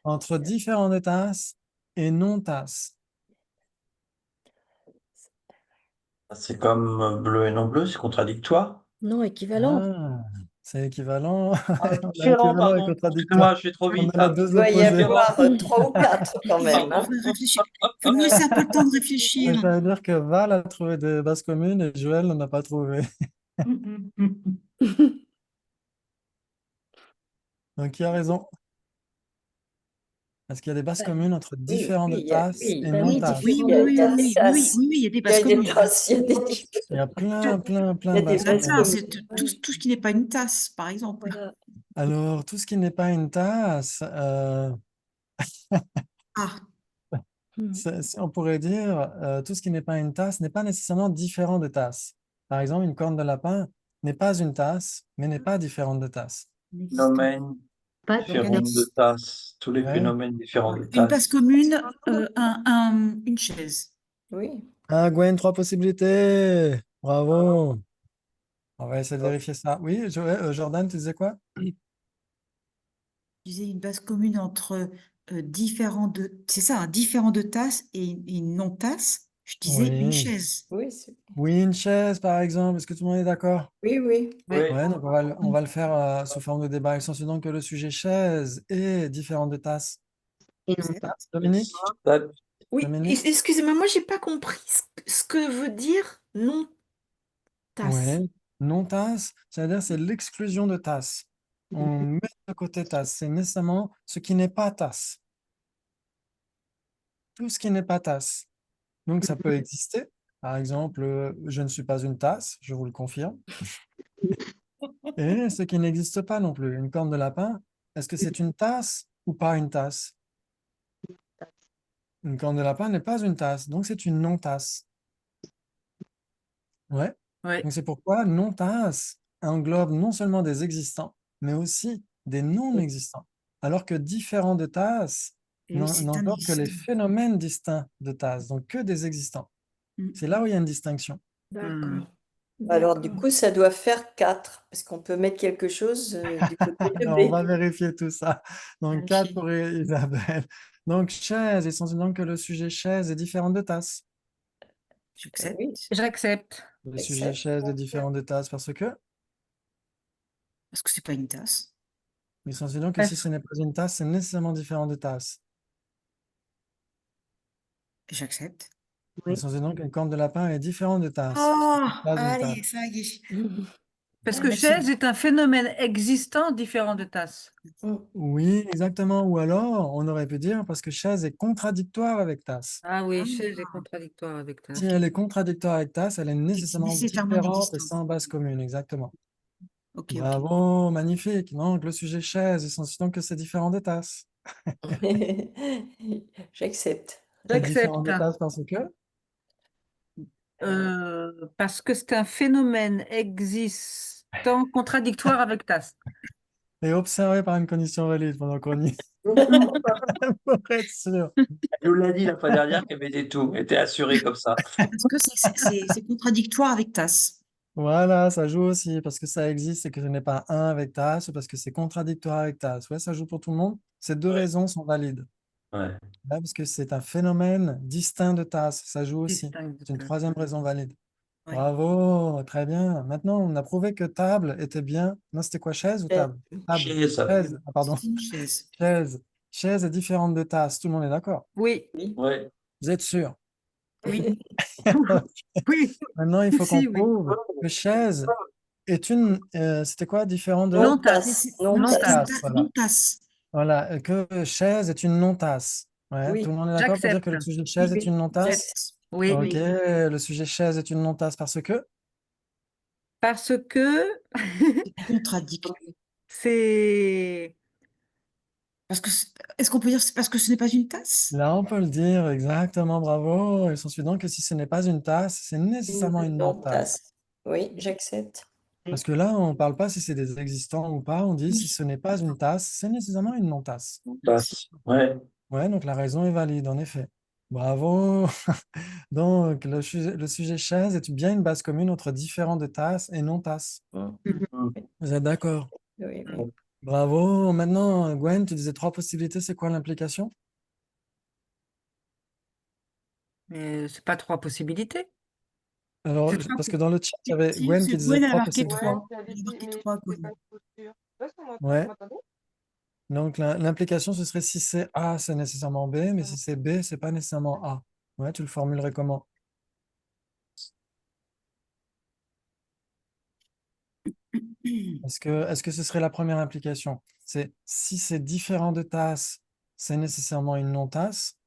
entre différent de tasse et non tasse. c'est comme bleu et non bleu, c'est contradictoire. Non, équivalent. Ah, c'est équivalent. Ah, On a différent, équivalent et pardon. contradictoire. Excuse-moi, je vais trop On vite a les là. deux Il doit y opposés. avoir 3 ou 4 quand même, Il hein. faut réfléchir. Il faut nous laisser un peu le temps de réfléchir. Ça veut dire que Val a trouvé des bases communes et Joël n'en a pas trouvé. Donc, qui a raison? Est-ce qu'il y a des bases communes entre Oui, différents de oui, tasses et Bah non oui, tasses? Oui, différent oui, de oui, il y a oui, des oui, oui, tasses. oui, oui, il y a des Il y bases a des communes. tasses, il y a des Il y a plein Il y a de des bases La bases communes. tasse, communes. c'est tout ce qui n'est pas une tasse, par exemple. Voilà. Alors, tout ce qui n'est pas une tasse, Ah, on pourrait dire, tout ce qui n'est pas une tasse n'est pas nécessairement différent de tasse. Par exemple, une corne de lapin n'est pas une tasse, mais n'est pas différente de tasse. Phénomène Pas donc un différent de ex- tasse. Tous les Ouais. phénomènes différents de une base tasse. commune, une chaise. Oui. Ah, Gwen, 3 possibilités. Bravo. On va essayer de vérifier ça. Oui, Jordan, tu disais quoi? Je disais une base commune entre différents de, c'est ça, un différent de tasse et une non-tasse. Je disais une Oui. chaise. Oui, Oui, une chaise, par exemple. Est-ce que tout le monde est d'accord? oui, oui. Oui. Oui. Ouais, donc on va le faire sous forme de débat. Il s'ensuit donc que le sujet chaise est différent de tasse. et non pas. Dominique? Ça, Oui, Dominique? excusez-moi, moi j'ai pas compris ce que veut dire non tasse. Ouais. Non tasse, c'est-à-dire c'est l'exclusion de tasse. On met de côté tasse. C'est nécessairement ce qui n'est pas tasse. Tout ce qui n'est pas tasse. Donc ça peut exister. Par exemple, je ne suis pas une tasse, je vous le confirme. Et ce qui n'existe pas non plus. Une corne de lapin, est-ce que c'est une tasse ou pas une tasse? Une corne de lapin n'est pas une tasse, donc c'est une non-tasse. Ouais. Oui. Donc c'est pourquoi non-tasse englobe non seulement des existants, mais aussi des non-existants. Alors que différents de tasses Et oui, c'est un n'englobe que les existant. phénomènes distincts de tasses, donc que des existants. Mm. C'est là où il y a une distinction. D'accord. Alors, du D'accord. coup, ça doit faire 4, parce qu'on peut mettre quelque chose du côté de Alors, on B. va vérifier tout ça. Donc, 4 Ok. pour Isabelle. Donc, chaise, et sans donc que le sujet chaise est différent de tasse. J'accepte. Oui, J'accepte. Le sujet exact. chaise est différent de tasse parce que, Parce que c'est pas une tasse. il s'ensuit donc que si Parce- ce n'est pas une tasse, c'est nécessairement différent de tasse. J'accepte. Il Oui. s'ensuit donc qu'une corne de lapin est différente de tasse. Oh, Pas une allez, tasse. ça y est. Parce Ah, que merci. chaise est un phénomène existant différent de tasse. Oui, exactement. Ou alors, on aurait pu dire parce que chaise est contradictoire avec tasse. Ah oui, Ah. chaise est contradictoire avec tasse. Si elle est contradictoire avec tasse, elle est nécessairement nécessairement différente et inexistante. sans base commune. Exactement. Ok, ok. Bravo, magnifique. Donc, le sujet chaise, il s'ensuit donc que c'est différent de tasse. J'accepte. C'est différent J'accepte. de tasse parce que, Parce que c'est un phénomène existant contradictoire avec tasse. Et observé par une condition valide pendant qu'on y est, pour être sûr. Elle nous l'a dit la fois dernière qu'elle mettait tout, elle était assurée comme ça. Parce que c'est contradictoire avec TAS. Voilà, ça joue aussi parce que ça existe et que ce n'est pas un avec TAS ou parce que c'est contradictoire avec TAS. Ouais, ça joue pour tout le monde. Ces deux Ouais. raisons sont valides. Ouais. Ouais, parce que c'est un phénomène distinct de TAS. Ça joue aussi. Distinct de C'est une TAS. troisième raison valide. Ouais. Bravo, très bien. Maintenant, on a prouvé que table était bien. Non, c'était quoi, chaise ou table? Table. Chaise. Chaise. Ah, pardon. C'est une chaise. Chaise. Chaise est différente de tasse. Tout le monde est d'accord? Oui, Ouais. Vous êtes sûr? oui, oui, Maintenant, il faut qu'on si, oui. prouve que chaise est une. C'était quoi, différent de Non Non-tasse. tasse. Non Non tasse. tasse. voilà. Non TAS. Voilà, que chaise est une non-tasse. Ouais, Oui. tout le monde est d'accord pour dire que le J'accepte. sujet chaise est une non-tasse? J'accepte. Oui, Ok, le sujet chaise est une non-tasse parce que parce que Contradictoire. c'est Parce que, est-ce qu'on peut dire c'est parce que ce n'est pas une tasse? là, on peut le dire exactement, bravo. Il s'ensuit donc que si ce n'est pas une tasse, c'est nécessairement une non-tasse. Non-tasse. Oui, j'accepte. Parce que là, on ne parle pas si c'est des existants ou pas, on dit si Oui. ce n'est pas une tasse, c'est nécessairement une non-tasse. Tasse. Ouais. Ouais, donc la raison est valide, en effet. Bravo. Donc, le sujet chaise est bien une base commune entre différents de tasses et non-tasses. Vous êtes d'accord? Oui, oui. Bravo. Maintenant, Gwen, tu disais 3 possibilités, c'est quoi l'implication? mais c'est pas 3 possibilités. Alors, C'est 3 parce que dans le chat, il y avait Si, Gwen c'est qui disait Gwen, elle a 3 marqué possibilités. Ouais, 3. j'avais Elle a dit, marqué mais 3, j'étais pas Gwen. trop sûre. Ouais, vous Ouais. m'entendez? Donc, l'implication, ce serait si c'est A, c'est nécessairement B, mais si c'est B, c'est pas nécessairement A. Ouais, tu le formulerais comment? Est-ce que ce serait la première implication? C'est si c'est différent de tasse, c'est nécessairement une non-tasse?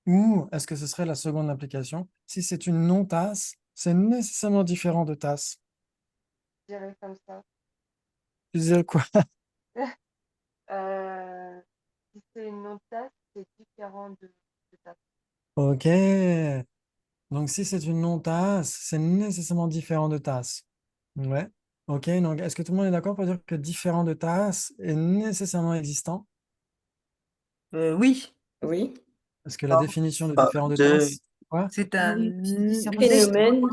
Ou est-ce que ce serait la seconde implication? Si c'est une non-tasse, c'est nécessairement différent de tasse. Je dirais comme ça. Tu disais quoi? Euh, si c'est une non-tasse, c'est différent de tasse. Ok. Donc si c'est une non-tasse, c'est nécessairement différent de tasse. Ouais. Ok. Donc est-ce que tout le monde est d'accord pour dire que différent de tasse est nécessairement existant? Oui, Oui. Parce que la définition de Pas différent de de- tasse, c'est quoi? c'est Ah un, oui, c'est nécessairement Phénomène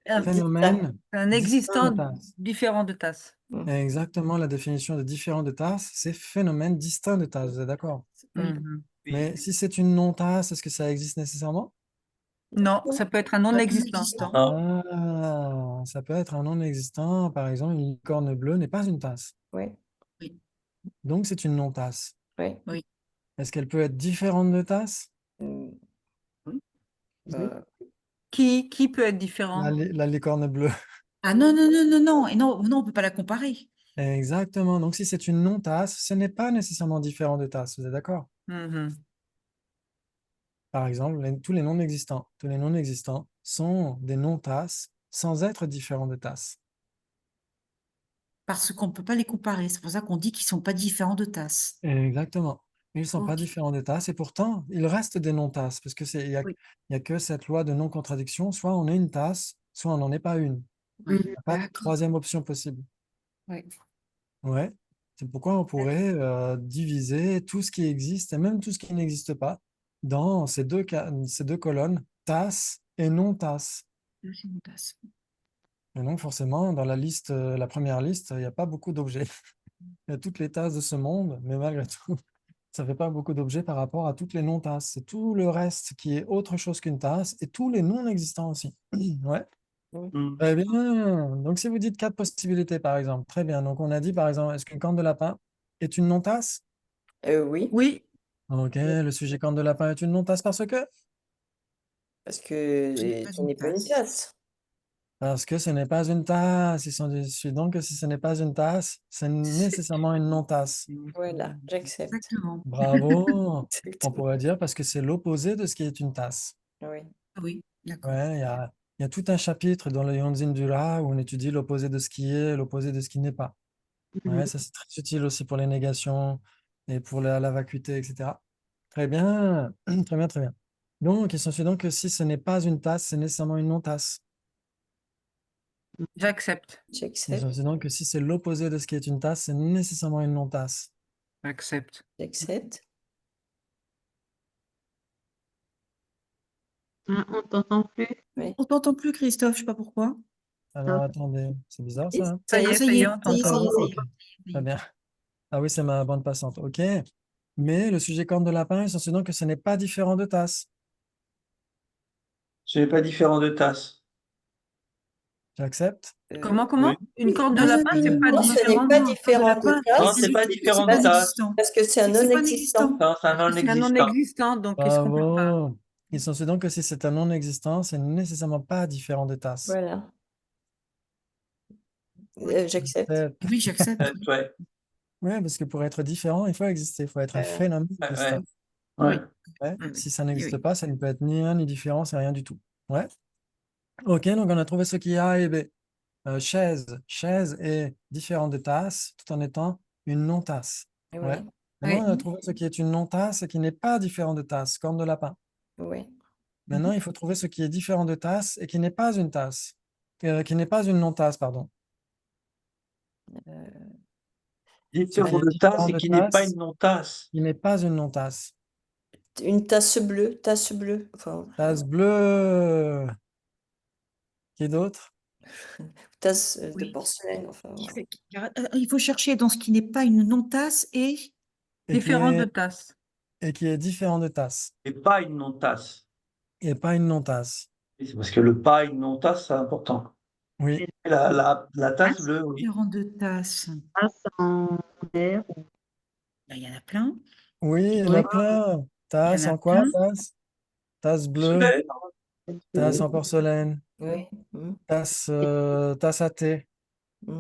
un- distinct. Phénomène un distinct de existant tasse. différent de tasse. Exactement, la définition de différent de tasse, c'est phénomène distinct de tasse, vous êtes d'accord? Oui. Mhm. Mais si c'est une non-tasse, est-ce que ça existe nécessairement? Non, ça peut être un non Pas existant. inexistant. Non. Ah, ça peut être un non-existant, par exemple, une licorne bleue n'est pas une tasse, Oui, donc c'est une non-tasse. oui. Est-ce qu'elle peut être différente de tasse? Mm, Oui. bah, Qui peut être différent? La licorne bleue. Ah non, non, non, non, non. Et non, non, on ne peut pas la comparer. Exactement, donc si c'est une non-tasse, ce n'est pas nécessairement différent de tasse, vous êtes d'accord? Mhm. Par exemple, tous les non-existants. Tous les non-existants sont des non-tasses sans être différents de tasses. Parce qu'on ne peut pas les comparer. C'est pour ça qu'on dit qu'ils ne sont pas différents de tasses. Exactement. Ils ne sont pas Ok. différents des tasses et pourtant, il reste des non-tasses parce que Oui. il y a que cette loi de non-contradiction. Soit on est une tasse, soit on n'en est pas une. Oui. Il n'y a pas de D'accord. troisième option possible. Ouais. Ouais. C'est pourquoi on pourrait diviser tout ce qui existe et même tout ce qui n'existe pas dans ces deux colonnes, tasse et non-tasse. C'est une tasse. Et donc, forcément, dans la liste, la première liste, il n'y a pas beaucoup d'objets. Il y a toutes les tasses de ce monde, mais malgré tout, ça ne fait pas beaucoup d'objets par rapport à toutes les non-tasses. C'est tout le reste qui est autre chose qu'une tasse et tous les non-existants aussi. Ouais, Mm. très bien. Donc, si vous dites 4 possibilités, par exemple, très bien. Donc, on a dit, par exemple, est-ce qu'une corne de lapin est une non-tasse? oui, Oui, Ok, le sujet corne de lapin est une non-tasse parce que? parce que Ce n'est pas ce une n'est pas une tasse. tasse. Parce que ce n'est pas une tasse. Ils sont déçus. Donc, si ce n'est pas une tasse, c'est nécessairement une non-tasse. Voilà, j'accepte. Exactement. Bravo. On Exactement. pourrait dire parce que c'est l'opposé de ce qui est une tasse. Oui. Ah oui, d'accord. Ouais, il y a tout un chapitre dans le Yonzin Dura où on étudie l'opposé de ce qui est, l'opposé de ce qui n'est pas. Ouais, ça c'est très utile aussi pour les négations et pour la vacuité, etc. Très bien, très bien, très bien. Donc, il s'ensuit donc que si ce n'est pas une tasse, c'est nécessairement une non-tasse. J'accepte. Nous J'accepte. considérons que si c'est l'opposé de ce qui est une tasse, c'est nécessairement une non-tasse. J'accepte. J'accepte. Ah, on t'entend plus. On t'entend plus, Christophe, je sais pas pourquoi. Alors, attendez, c'est bizarre ça, hein? Ça y Ah, est, ça ça y y est, est, on ça y est, ça t'entend. y est, ça y est. Ok, très bien. Ah oui, c'est ma bande passante, ok. Mais le sujet corne de lapin est censé donc que ce n'est pas différent de tasse. Ce n'est pas différent de tasse. J'accepte. Comment? Oui. Une corde de Ah, lapin, c'est pas non, ce n'est différent pas de... différent de lapin, Non, tasse c'est pas que différent c'est de pas tasse. inexistant. parce que c'est un C'est que c'est pas non-existant. inexistant. Non, c'est un C'est un non-existant. non-existant, donc qu'est-ce qu'on peut faire? Bravo. Il censé donc que si c'est un non-existant, c'est nécessairement pas différent de tasse. Voilà. J'accepte. Oui, j'accepte. Ouais, Oui, parce que pour être différent, il faut exister, il faut être un Voilà. phénomène ouais, existant. ouais. Oui. Ouais. Oui, Si ça oui, n'existe oui. pas, ça ne peut être ni un ni différent, c'est rien du tout. Ouais. Ok, donc on a trouvé ce qui est A et B. Chaise. Chaise est différente de tasse tout en étant une non-tasse. Oui, Ouais. Maintenant, Oui. on a trouvé ce qui est une non-tasse et qui n'est pas différent de tasse, corne de lapin. oui. Maintenant, il faut trouver ce qui est différent de tasse et qui n'est pas une tasse, qui n'est pas une non-tasse, pardon. Différent est de tasse différent et de qui n'est pas tasse. une non-tasse. Qui n'est pas une non-tasse. Une tasse bleue, tasse bleue. Enfin, Tasse bleue. Qui d'autre? tasse de Oui. porcelaine. Enfin, Il faut chercher dans ce qui n'est pas une non-tasse et Et qui Différent de est, tasse. et qui est différent de tasse. Et pas une non-tasse. Et pas une non-tasse. Et c'est parce que le pas une non-tasse, c'est important. Oui. Et la tasse bleue, oui. différent de tasse. Tasse en air. Il y en a plein. Oui, il y en Oui. a plein. Tasse a en quoi, plein. tasse? Tasse bleue, Soleil. tasse en porcelaine, oui. tasse à thé,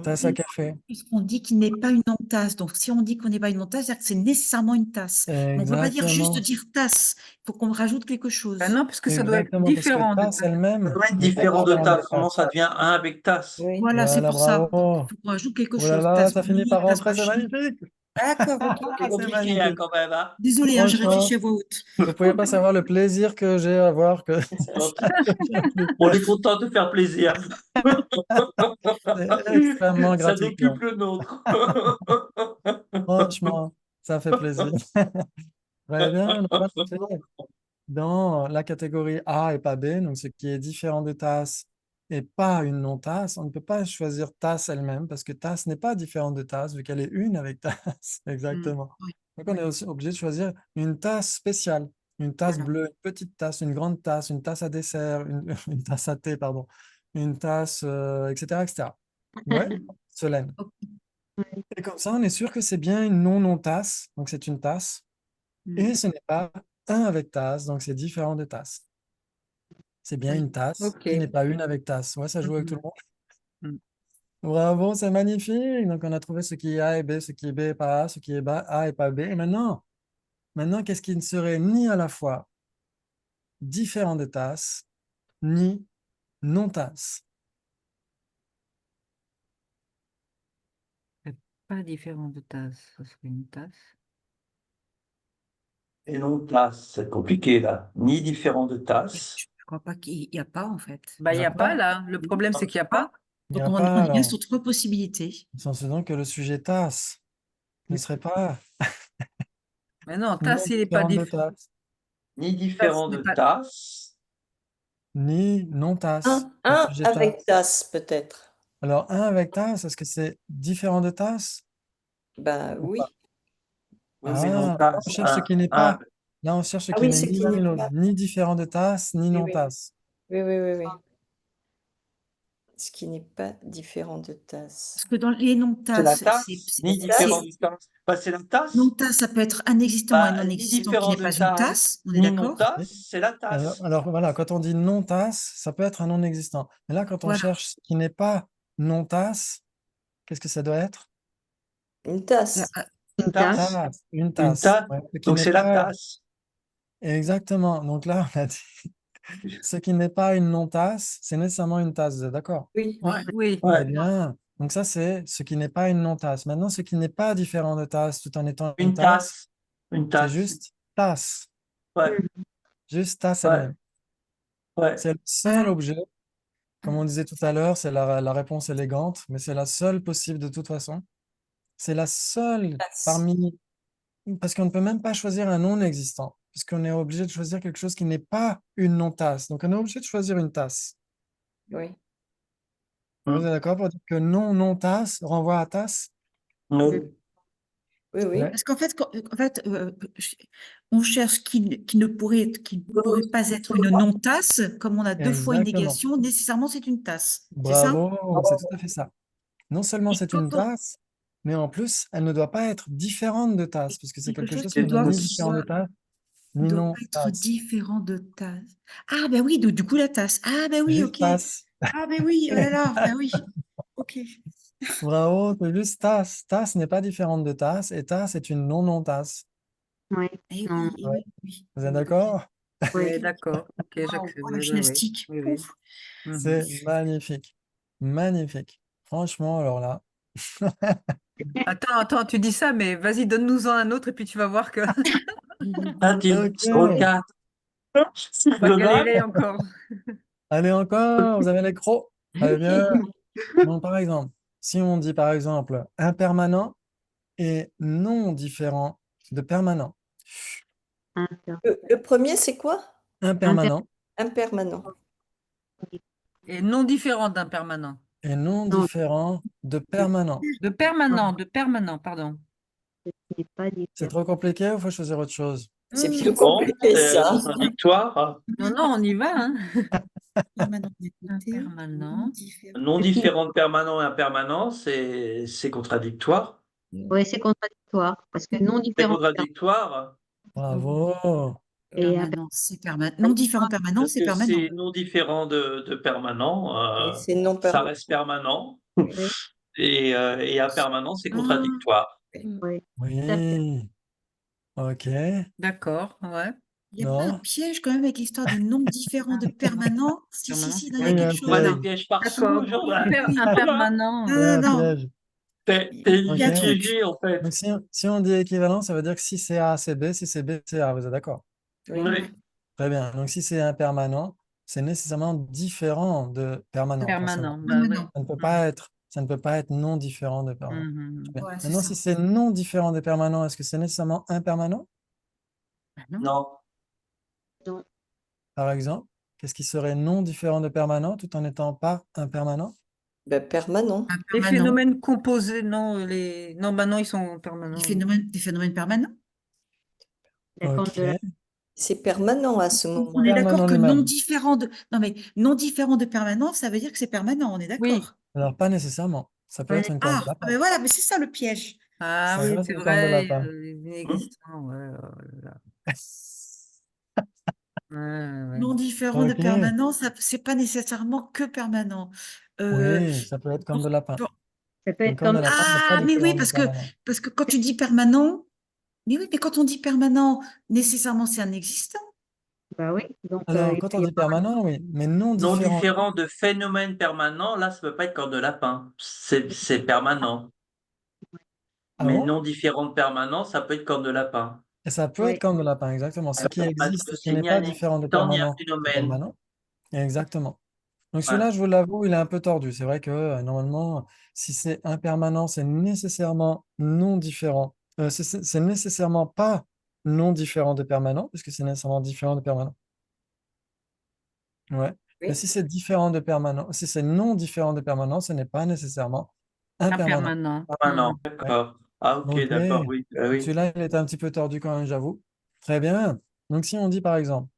tasse à café. Puisqu'on dit qu'il n'est pas une non-tasse. Donc, si on dit qu'on n'est pas une non-tasse, c'est-à-dire que c'est nécessairement une tasse. Mais on ne peut pas dire juste Exactement. dire tasse. Il faut qu'on rajoute quelque chose. Ben non, parce que ça doit être Exactement, parce que différent de tasse tasse. Ça elle-même doit être n'est pas différent de différente de tasse. Comment tasse. ça devient un avec tasse? Oui. Voilà, c'est Voilà, pour ça. Donc, bravo. il faut qu'on rajoute quelque Oh là chose. là, Tasse ça finit bleue, par tasse rentrer, c'est machin. magnifique. D'accord, ok. C'est C'est compliqué, hein, magnifique. quand même, hein. Désolée, j'ai Franchement, réfléchi à voix haute. vous pouvez pas savoir le plaisir que j'ai à voir que Donc, ça devient plus on clair. est content de faire plaisir. C'est extrêmement Ça gratifiant. occupe le nôtre. Franchement, ça fait plaisir. Très bien, on va passer dans la catégorie A et pas B, donc ce qui est différent de tasse et pas une non-tasse. On ne peut pas choisir tasse elle-même parce que tasse n'est pas différente de tasse vu qu'elle est une avec tasse. Exactement. Oui, Donc on est aussi obligé de choisir une tasse spéciale, une tasse voilà. bleue, une petite tasse, une grande tasse, une tasse à dessert, une tasse à thé, pardon, une tasse, etc., etc. Ouais, Solène. Ok. Et comme ça, on est sûr que c'est bien une non-non-tasse, donc c'est une tasse. Et ce n'est pas un avec tasse, donc c'est différent de tasse. C'est bien Oui. une tasse Ok. qui n'est pas une avec tasse. Ouais, ça joue avec tout le monde. Mm. Bravo, c'est magnifique. Donc, on a trouvé ce qui est A et B, ce qui est B et pas A, ce qui est A et pas B. Et maintenant, qu'est-ce qui ne serait ni à la fois différent de tasse, ni non-tasse? Pas différent de tasse, ça serait une tasse. Et non tasse, c'est compliqué là. Ni différent de tasse. Je ne crois pas qu'il n'y a pas, en fait. Bah, il Il n'y n'y a a pas pas. là. Le problème, c'est qu'il n'y a pas. Il n'y Donc, a on pas, y reste alors. sur 3 possibilités. Sens donc que le sujet tasse ne serait pas Mais non, ni tasse, il n'est pas différent de différent. tasse, Ni différent de n'est pas- tasse. ni non-tasse. Le Un sujet avec tasse. tasse, peut-être. Alors, un avec tasse, est-ce que c'est différent de tasse? Ben Ou oui. pas? Oui, mais non Ah, on tasse. cherche ce qui n'est pas. Là, on cherche ce Ah qui oui, n'est ce ni qui l'un n'est ni l'autre, pas. ni différent de tasse, ni Oui, oui. non-tasse. Oui, oui, oui, oui. Ce qui n'est pas différent de tasse. Parce que dans les C'est la non-tasses, tasse. Ni différent de tasse. Bah, c'est la tasse. non-tasse, ça peut être un existant et un Bah, ni non-existant qui différent n'est de pas une tasse, tasse. On est ni d'accord? non-tasse, c'est la Alors, tasse. alors, voilà, quand on dit non-tasse, ça peut être un non-existant. Mais là, quand on Voilà. cherche ce qui n'est pas non-tasse, qu'est-ce que ça doit être? Une tasse. Une tasse. Tasse, une Une tasse. tasse. Ouais, ce qui Donc n'est c'est la pas. tasse. Exactement. Donc là, on a dit ce qui n'est pas une non-tasse, c'est nécessairement une tasse. Vous êtes d'accord? Oui. Oui. Oui. Très Ouais. bien. Donc ça, c'est ce qui n'est pas une non-tasse. Maintenant, ce qui n'est pas différent de tasse tout en étant une Une tasse, tasse. Une c'est tasse. juste tasse. Ouais. Juste tasse Ouais. elle-même. Ouais. C'est le seul Ah. objet Comme on disait tout à l'heure, c'est la réponse élégante, mais c'est la seule possible de toute façon. C'est la seule parmi... Parce qu'on ne peut même pas choisir un non existant, puisqu'on est obligé de choisir quelque chose qui n'est pas une non-tasse. Donc, on est obligé de choisir une tasse. Oui. Vous êtes d'accord pour dire que non, non-tasse renvoie à tasse? Oui. Oui, oui. Ouais. Parce qu'en fait, on cherche qui ne pourrait pas être une non-tasse, comme on a deux fois une Exactement. négation, nécessairement c'est une tasse. C'est ça? Bravo, c'est tout à fait ça. Non seulement Et c'est quand une tasse, mais en plus, elle ne doit pas être différente de tasse, puisque c'est quelque chose qui qui n'est doit, ni différent de tasse, ni doit non pas être tasse. différent de tasse. Ah ben oui, du coup la tasse. Ah ben oui, Juste ok. tasse. Ah ben oui, oh là là, ben oui. Ok. Bravo, c'est juste tasse. Tasse n'est pas différente de tasse, et tasse est une non-non-tasse. Oui. Eh Non. oui, eh Ouais. oui, oui. Vous êtes d'accord? Oui. Oui, d'accord. Ok, Waouh, j'accepte. oh, la Oui, oui, gymnastique. oui. Oui, Ouf. oui. Mhm. C'est magnifique. Magnifique. Franchement, alors là. Attends, tu dis ça, mais vas-y, donne-nous-en un autre et puis tu vas voir que Un type, Ok. regarde. on va galérer encore. Allez encore, vous avez les crocs. Très bien. Donc, par exemple, si on dit par exemple impermanent et non différent de permanent. Le premier, c'est quoi? Impermanent Impermanent. Et non différent d'un permanent. et non Non. différent de permanent. De permanent, pardon. Ce n'est pas C'est différent. trop compliqué ou il faut choisir autre chose? C'est bien Bon, compliqué, c'est ça. contradictoire. Non, non, on y va, hein. Permanent d'un côté, Impermanent. différent. Non différent de permanent et impermanent, c'est contradictoire. Oui, c'est contradictoire. Parce que non C'est différent contradictoire Bravo. et Permanent, c'est permanent. Non différent permanent, parce c'est que permanent. c'est non différent de permanent. Et c'est non Ça permanent. reste permanent. oui, Et impermanent, c'est Ah, contradictoire. oui. Tout à fait. Oui. Ok. D'accord, ouais. il n'y a pas un Non. piège quand même avec l'histoire de non différent de permanent? Si, Permanent, si, c'est non, il y Oui, a il y a quelque un chose On a là. des piège. pièges partout, D'accord. Donc, Jordan. Oui. impermanent. Il y a un Non. piège. T'es Il y a un truc. piégé, en fait. Donc, si on dit équivalent, ça veut dire que si c'est A, c'est B, si c'est B, c'est A. Vous êtes d'accord? Oui. Oui. Très bien. Donc, si c'est impermanent, c'est nécessairement différent de permanent, forcément. Permanent, bah oui. Permanent. Ça ne peut pas être non différent de permanent. Mhm. Très bien. Voilà, c'est Maintenant, ça. si c'est non différent de permanent, est-ce que c'est nécessairement impermanent? Ah non. Non. Non. Par exemple, qu'est-ce qui serait non différent de permanent tout en n'étant pas impermanent? Ben, permanent. Un Les permanent. phénomènes composés, non, non, bah non, ils sont permanents. Des phénomènes permanents. D'accord. Ok. C'est permanent à ce On moment. est d'accord Permanent que non lui-même. différent de. Non, mais non différent de permanent, ça veut dire que c'est permanent, on est Oui. d'accord. Alors, pas nécessairement. Ça peut Ouais. être une corne de lapin. Ben voilà, mais c'est ça le piège. Ah Ça oui, peut être c'est une corne de vrai, lapin. les inexistants, ouais, oh là là. Ouais, ouais. Non différent de Ok. permanent, ça c'est pas nécessairement que permanent. Oui, ça peut être corne de lapin. bon, Ça peut Une être corne de comme lapin n'est pas Ah, mais oui, différente de permanent. parce que quand tu dis permanent, mais oui, mais quand on dit permanent, nécessairement c'est un existant. bah oui. Donc Alors, il quand peut on y dit permanent, oui, mais non Non différent. différent de phénomène permanent, là, ça peut pas être corps de lapin. C'est permanent. Ah Mais bon? non différent de permanent, ça peut être corps de lapin. Et ça peut avoir. être corne de lapin, exactement. Ce qui Parce existe que et qui c'est n'est ni pas un différent de existant, ni un permanent, c'est phénomène. permanent. Exactement. Donc celui-là, Voilà. je vous l'avoue, il est un peu tordu. C'est vrai que normalement, si c'est impermanent, c'est nécessairement non différent. C'est nécessairement pas non différent de permanent, puisque c'est nécessairement différent de permanent. Ouais. Mais Oui. si c'est différent de permanent, si c'est non différent de permanent, ce n'est pas nécessairement impermanent. Impermanent. Permanent, Mhm. Ouais. d'accord. Ah, ok, Ok. d'accord, oui. Donc Oui. celui-là, il est un petit peu tordu quand même, j'avoue. Très bien. Donc si on dit par exemple,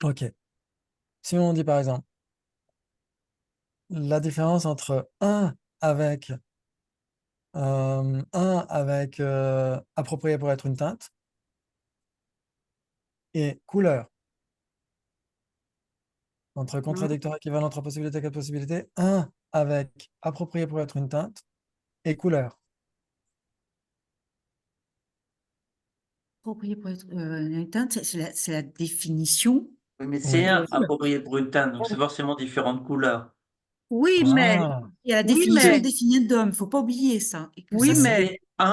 ok, si on dit par exemple, la différence entre un avec approprié pour être une teinte et couleur. Entre contradictoire, équivalent, entre possibilité, quatre possibilités. Un avec approprié pour être une teinte et couleur. Approprié pour être une teinte, c'est la définition. Oui, mais Oui. c'est un approprié pour une teinte, donc c'est forcément différentes couleurs. Oui, mais, Ah, Il y a la oui, définition mais, définie d'homme, faut pas oublier ça. Et que oui, ça, Mais mais, c'est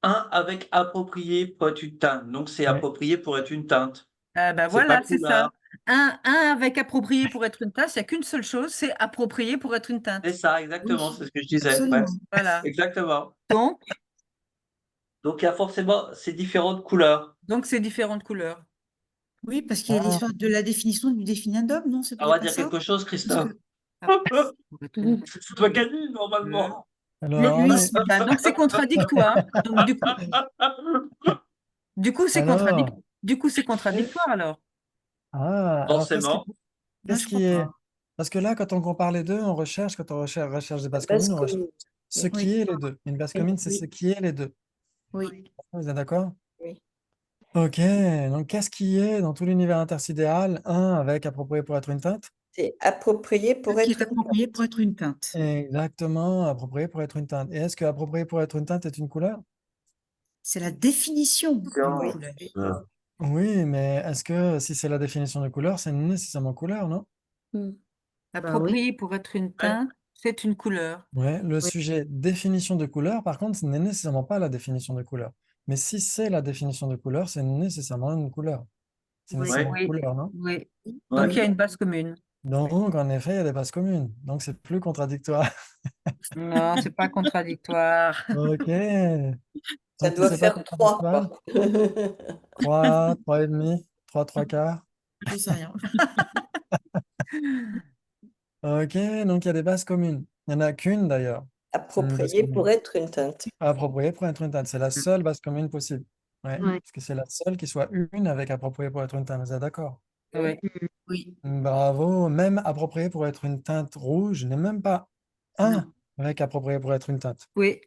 un avec approprié pour être une teinte, donc c'est oui. approprié pour être une teinte. ben C'est pas voilà, c'est ça. couleur. Un avec approprié pour être une tasse, il n'y a qu'une seule chose, c'est approprié pour être une teinte. C'est ça, exactement, Oui, c'est ce que je disais. Ouais, absolument. Voilà. exactement. Donc, Donc il y a forcément ces différentes couleurs. c'est différentes couleurs. Oui, parce qu'il y a Ah, l'histoire de la définition du définendum, non? C'est On va pas dire ça? quelque chose, Parce Christophe. que Pour être une teinte. Tu dois gagner normalement. alors, lui, oui. c'est Bah, donc c'est contradictoire. Donc Alors, du coup c'est contradictoire alors. alors Forcément. non, qu'est-ce je qui crois est... pas. Parce que là, quand on compare les deux, quand on recherche des bases Base communes, on recherche commune. ce qui Oui, est les deux. Une base commune, c'est oui, ce qui est les deux. oui. Vous êtes d'accord? Oui. Ok, donc qu'est-ce qui est dans tout l'univers intersidéral, un avec approprié pour être une teinte? C'est approprié pour Qui être est une approprié teinte. pour être une teinte. Exactement, approprié pour être une teinte. Et est-ce que approprié pour être une teinte est une couleur? C'est la définition d'une Oui. couleur. Oui, mais est-ce que si c'est la définition de couleur, c'est nécessairement couleur, non? Bah oui. Approprié pour être une teinte, c'est une couleur. Ouais, le Oui. sujet définition de couleur, par contre, ce n'est nécessairement pas la définition de couleur. Mais si c'est la définition de couleur, c'est nécessairement une couleur. C'est Oui. nécessairement une Oui, couleur, non? oui. Ouais. Donc il y a une base commune. Donc, en effet, il y a des bases communes. Donc, c'est plus contradictoire. Non, c'est pas contradictoire. Ok. Ça Donc, si doit c'est pas faire 3, contradictoire, quoi. 3, 3 et demi, 3, 3 quarts. Je sais rien. Ok, donc il y a des bases communes. Il n'y en a qu'une d'ailleurs. Une base Approprié pour commune. être une teinte. Appropriée pour être une teinte. C'est la seule base commune possible. Ouais, Ouais. parce que c'est la seule qui soit une avec appropriée pour être une teinte. Vous êtes d'accord? Oui. Oui. Bravo. Même approprié pour être une teinte rouge n'est même pas un Non. avec approprié pour être une teinte. Oui.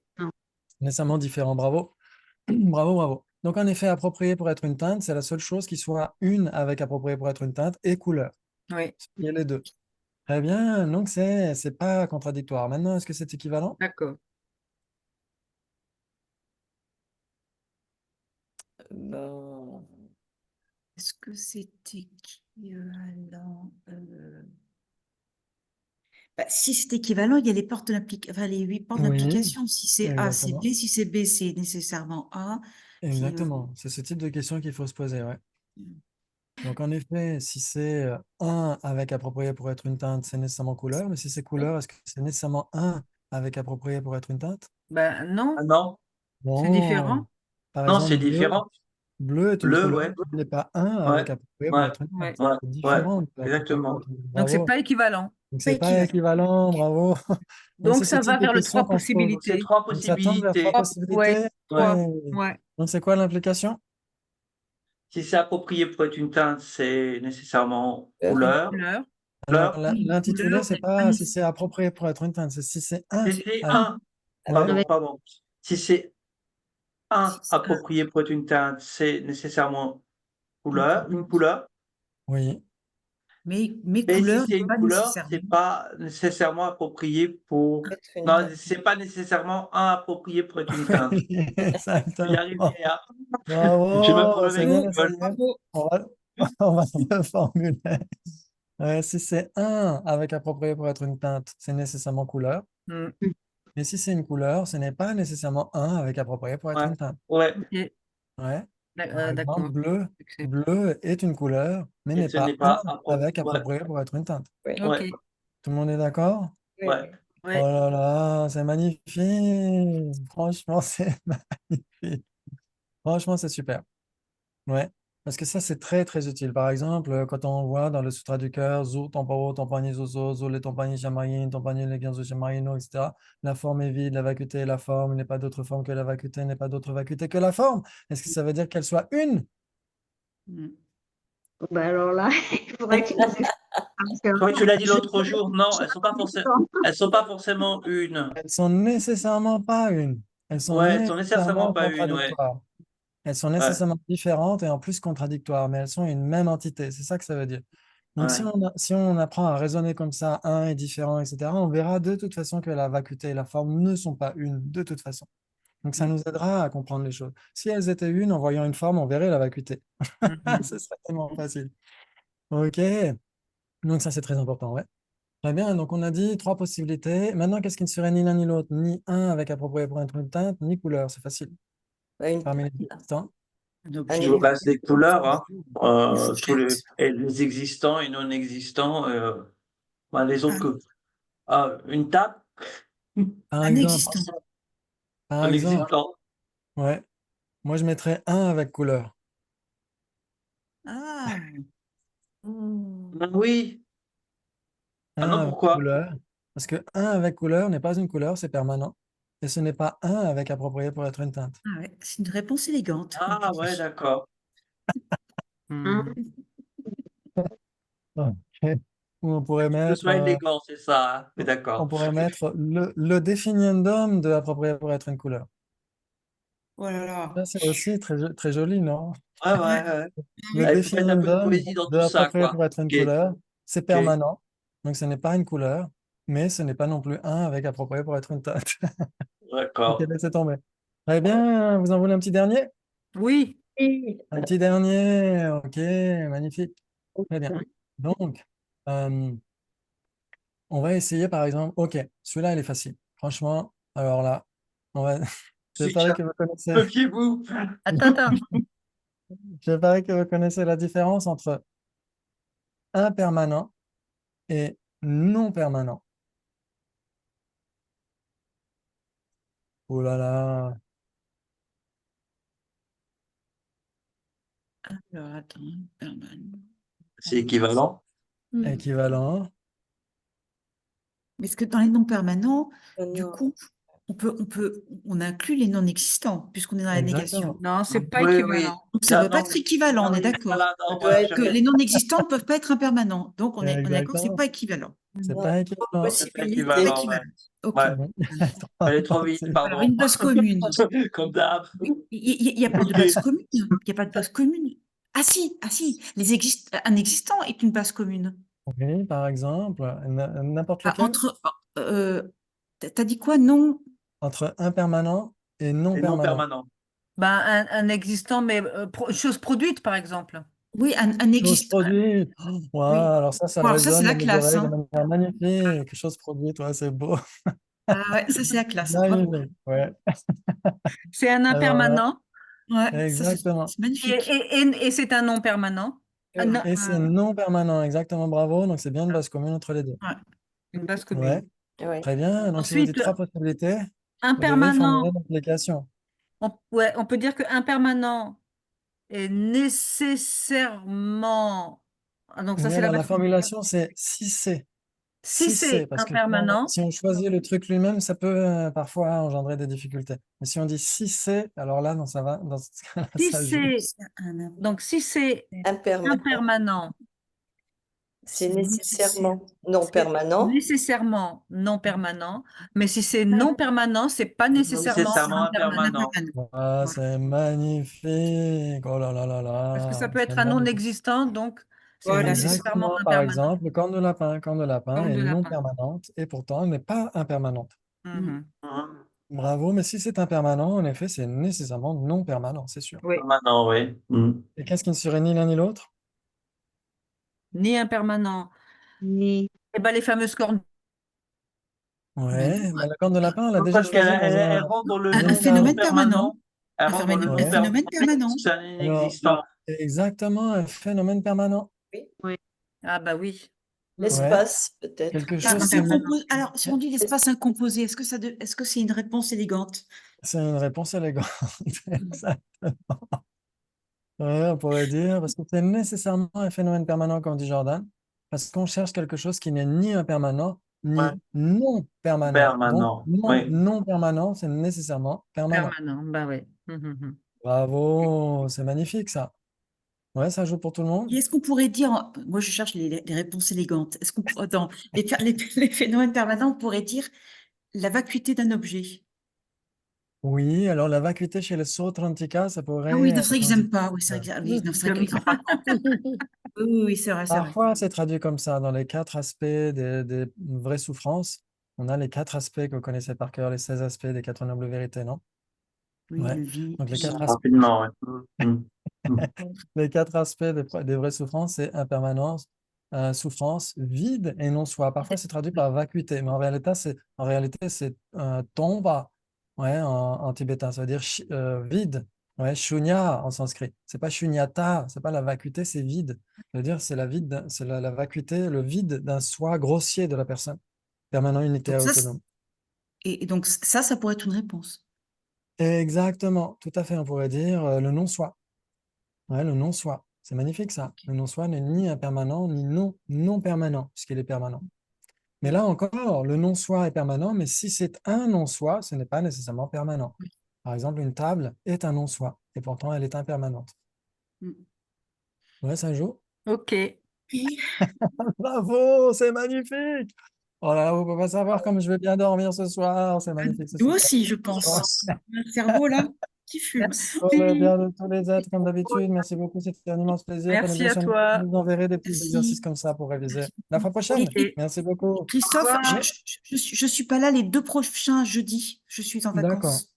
Nécessairement différent. Bravo. Bravo, bravo. Donc, en effet, approprié pour être une teinte, c'est la seule chose qui soit une avec approprié pour être une teinte et couleur. Oui. Il y a les deux. Très bien. Donc, c'est pas contradictoire. Maintenant, est-ce que c'est équivalent? D'accord. Ben, Est-ce que c'est équivalent? Bah, si c'est équivalent, il y a les portes de enfin, les 8 portes Oui, d'application. Si c'est A, c'est exactement. B. Si c'est B, c'est nécessairement A. Puis, Exactement. C'est ce type de question qu'il faut se poser, ouais. Mm. Donc, en effet, si c'est un avec approprié pour être une teinte, c'est nécessairement couleur. Mais si c'est couleur, est-ce que c'est nécessairement un avec approprié pour être une teinte? Ben non, Ah non, c'est Bon, différent. par non, c'est exemple, différent. bleu est une Bleu, couleur, ouais, il n'est pas un ouais, avec approprié pour ouais, être une Ouais. teinte. ouais, C'est ouais, différent de approprié pour exactement. être une teinte. Donc c'est Bravo. pas équivalent. Donc, Pas c'est pas équivalent. équivalent, bravo. Donc, Donc c'est ce ça va type de vers le questions trois qu'on se pose. Donc c'est possibilités. trois Donc, ça tend vers trois possibilités. Ouais, possibilités. trois. Ouais. Ouais. Donc, c'est quoi l'implication? Si c'est approprié pour être une teinte, c'est nécessairement Une couleur. Couleur. Alors, Couleur, Oui, l'intitulé, couleur, c'est mais pas pas si c'est approprié pour être une teinte, c'est si c'est un. si c'est avec- un, Ouais, pardon, pardon. Si c'est un nécessaire- approprié pour être une teinte, c'est nécessairement une couleur. oui. mais Et si couleur c'est n'est une pas couleur, nécessairement. c'est pas nécessairement approprié pour. être une Non, teinte. c'est pas nécessairement un approprié pour être une teinte. Je vais y arriver, Exactement. hein. J'ai même Bravo, problème c'est avec bien Google. essayé. On va, on va le formuler. Si c'est un avec approprié pour être une teinte, c'est nécessairement couleur. Mm. Et si c'est une couleur, ce n'est pas nécessairement un avec approprié pour être Ouais, une teinte. ouais. Ok. Ouais. Par exemple, D'accord. bleu est une couleur, mais Et n'est ce pas n'est un pas avec ouais, approprié pour être une teinte. Oui. Ok. ouais, Tout le monde est d'accord? Oui. ouais. Oh Ouais. là là, c'est magnifique. Franchement, c'est magnifique. Franchement, c'est super. Ouais. Parce que ça, c'est très, très utile. Par exemple, quand on voit dans le Sutra du cœur, Zu, Tampao, Tampani, Zozo, Zo, le Tampani, Shamayin, Tampani, le Gyanzo, Shamayino, etc. La forme est vide, la vacuité est la forme, il n'est pas d'autre forme que la vacuité, n'est pas d'autre vacuité que la forme. Est-ce que ça veut dire qu'elle soit une? Mm. Bah alors là, il faudrait que tu nous expliques. Parce que Toi, tu l'as dit je l'autre jour. Non, elles sont pas forcément une. Elles sont nécessairement pas une. Elles sont Ouais, elles sont nécessairement nécessairement pas une, ouais. contradictoires. Elles sont Ouais, nécessairement différentes et en plus contradictoires, mais elles sont une même entité. C'est ça que ça veut dire. Donc, ouais, si on apprend à raisonner comme ça, un est différent, etc., on verra de toute façon que la vacuité et la forme ne sont pas une, de toute façon. Donc, ça nous aidera à comprendre les choses. Si elles étaient une, en voyant une forme, on verrait la vacuité. Mhm. Ce serait tellement facile. OK. Donc, ça, c'est très important, ouais. Très bien. Donc, on a dit trois possibilités. Maintenant, qu'est-ce qui ne serait ni l'un ni l'autre? Ni un avec approprié pour être une teinte, ni couleur. C'est facile. Bah, une Parmi les existants. Un Un objet. Je vous passe les couleurs, hein. Une Tous les, fourchette. et les existants et non existants, bah, les autres Un, que. Ah, une table, Par un exemple, existant. par un exemple, existant. ouais, moi je mettrais un avec couleur. Ah, Ah oui. Ah Un non, avec pourquoi? couleur. Parce que un avec couleur n'est pas une couleur, c'est permanent. Et ce n'est pas un avec approprié pour être une teinte. ah ouais, c'est une réponse élégante, comme tu Ah ouais, dis. d'accord. Un, Mhm. Ok. Ou on pourrait Que ce mettre, soit élégant, c'est ça, hein. Mais on d'accord. pourrait mettre le définiendum de approprié pour être une couleur. Oh là là. Ça, c'est aussi très joli, non? Ouais, Ouais, ouais, ouais. Le Il faut mettre un peu de définiendum poésie dans de tout ça, approprié quoi. pour être une Ok, couleur, c'est ok. permanent. Donc, ce n'est pas une couleur, mais ce n'est pas non plus un avec approprié pour être une teinte. Ok, D'accord. laissez tomber. Très bien, vous en voulez un petit dernier? Oui, Un petit dernier, ok, magnifique. Très bien. Donc, euh, on va essayer par exemple, ok, celui-là, il est facile. Franchement, alors là, on va... je parie Switch, que vous connaissez, méfiez-vous. attends. je parie que vous connaissez la différence entre impermanent et non permanent. Oh là là, Alors, attends, permanent. C'est équivalent. équivalent. Mais est-ce que dans les non permanents, du Non. coup, on inclut les non existants, puisqu'on est dans la négation. Exactement. Non, c'est pas Oui, oui. équivalent. Donc, ça ne peut pas Non, être équivalent, on ah est oui, d'accord. voilà, Ça non, doit voilà, Que être les non existants ne peuvent pas être impermanents. Donc, on est d'accord, c'est Exactement. pas équivalent. C'est non, pas équivalent. c'est pas C'est pas équivalent, ouais. équivalent. OK. Ouais, allez trop vite, C'est- Alors, pardon. une base commune. Comme d'hab. Il n'y a pas de Ok. base commune. Il n'y a pas de base commune. Ah si, un existant est une base commune. Oui, par exemple, n'importe Ah, lequel, t'as dit quoi? Non. entre impermanent et non Et non permanent. permanent. Ben, un existant, mais chose produite, par exemple. Oui, un Chose existant. produite. Wow, Oui. alors ça Bon, alors ça, c'est résonne la dans mes classe, oreilles de hein. manière magnifique. Quelque chose produite, ouais, c'est beau. Ah ouais, ça, c'est la classe. Bravo. Magnifique, ouais. C'est un Alors là, impermanent Ouais, ça, exactement. c'est magnifique. et c'est un non permanent. Ah, non, Et c'est non permanent, exactement, bravo. Donc c'est bien une base commune entre les deux. Ouais. une base Ouais, commune. oui. très bien. Donc si vous dites Ensuite, trois possibilités, vous devez impermanent. formuler l'application. Ouais, on peut dire que impermanent est nécessairement. Ah, donc ça, Oui, c'est la alors la base commune. formulation, c'est si c'est. Si Si c'est c'est, parce que impermanent, si on choisit le truc lui-même, ça peut parfois engendrer des difficultés. Mais si on dit si c'est, alors là, non, ça va, dans ce cas-là, si ça joue. c'est donc si c'est Impermanent, impermanent, c'est C'est nécessaire. nécessairement non c'est permanent. nécessairement non permanent. Mais si c'est non permanent, c'est pas nécessairement Nécessairement impermanent. impermanent. Ah, Voilà. c'est magnifique. Oh là là là Parce que ça là, peut c'est être un non magnifique. existant, donc c'est Voilà, c'est ça. nécessairement Exactement, par impermanent. exemple, corne de lapin Corne est de non lapin. permanente et pourtant elle n'est pas impermanente. Mhm. Mhm. Bravo, mais si c'est impermanent, en effet, c'est nécessairement non permanent, c'est sûr. Oui, Permanent, oui. Mhm. Et qu'est-ce qui ne serait ni l'un ni l'autre? ni impermanent. ni, Et ben les fameuses cornes. Ben Ouais, non. bah, la corne de lapin, on l'a déjà Parce qu'elle choisi elle, dans elle un... rentre dans le Un non, dans non phénomène un- permanent. permanent. Elle rentre dans le non Un Ouais. phénomène permanent. permanent. C'est un Alors, inexistant. exactement, un phénomène permanent. oui, Ah bah oui. Mhm. Ouais, L'espace, peut-être. quelque chose qui... Alors, si on dit l'espace incomposé, est-ce que c'est une réponse élégante? C'est une réponse élégante. Exactement. Ouais, on pourrait dire, parce que c'est nécessairement un phénomène permanent, comme dit Jordan, parce qu'on cherche quelque chose qui n'est ni impermanent, Ouais. ni non permanent. Donc, Permanent. Oui. non permanent, c'est nécessairement permanent. Permanent, bah oui. Mhm. Bravo, c'est magnifique ça. Ouais, ça joue pour tout le monde? Et est-ce qu'on pourrait dire, moi je cherche les réponses élégantes, est-ce qu'on pourrait, dans les phénomènes permanents, on pourrait dire la vacuité d'un objet? Oui, alors la vacuité chez les Sautrantica, ça Ah oui, pourrait non, c'est vrai qu'ils être... n'aiment pas. Oui, c'est vrai oui, non, c'est vrai J'aime qu'ils n'en pas. pas. Oui, oui, c'est vrai, c'est vrai. Parfois, c'est traduit comme ça, dans les 4 aspects des vraies souffrances. On a les 4 aspects que vous connaissez par cœur, les 16 aspects des 4 nobles vérités, non? Oui, Ouais. le vie. Donc les 4 aspects, Rapidement, ouais. Mhm. Mhm. les 4 aspects des vraies souffrances, c'est impermanence, souffrance, vide et non soi. Parfois, c'est traduit par vacuité, mais en réalité, c'est tomba, ouais, en tibétain, ça veut dire vide. Ouais, shunya en sanskrit. C'est pas shunyata, c'est pas la vacuité, c'est vide. Je veux dire, c'est la vacuité, le vide d'un soi grossier de la personne, permanent, unité, Donc autonome. et donc ça pourrait être une réponse. Exactement, tout à fait. On pourrait dire le non-soi. Ouais, le non-soi. C'est magnifique ça. Le non-soi n'est ni impermanent, ni non permanent, puisqu'il est permanent. Mais là encore, le non-soi est permanent, mais si c'est un non-soi, ce n'est pas nécessairement permanent. Par exemple, une table est un non-soi, et pourtant elle est impermanente. Mm. Ouais, ça joue. Ok. Bravo, c'est magnifique. Oh là là, vous ne pouvez pas savoir comme je vais bien dormir ce soir. C'est magnifique. C'est Nous super. aussi, je pense. Un cerveau là qui fume. Pour le bien de tous les êtres, comme d'habitude. Merci beaucoup, c'était un immense plaisir. Prenez Merci bien à soin de vous. toi. Je vous enverrai des petits Merci. exercices comme ça pour réviser. La fois prochaine. Et Merci beaucoup. Christophe, Au revoir. je suis pas là les 2 prochains jeudis. Je suis en D'accord. vacances.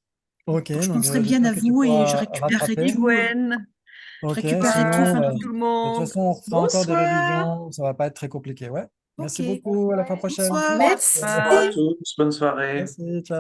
Ok, Donc je donc penserai bien j'espère à que tu vous et je pourras récupérerai rattraper. tout. Gwen. Je Ok, récupérerai tout sinon, fin Bonsoir de tout le de toute monde. façon, on fera encore des Bonsoir. révisions. Ça va pas être très compliqué. Ouais. Merci Ok. beaucoup. À la fois prochaine. Bonsoir. Merci. Au revoir à tous, bonne soirée. Merci. Ciao.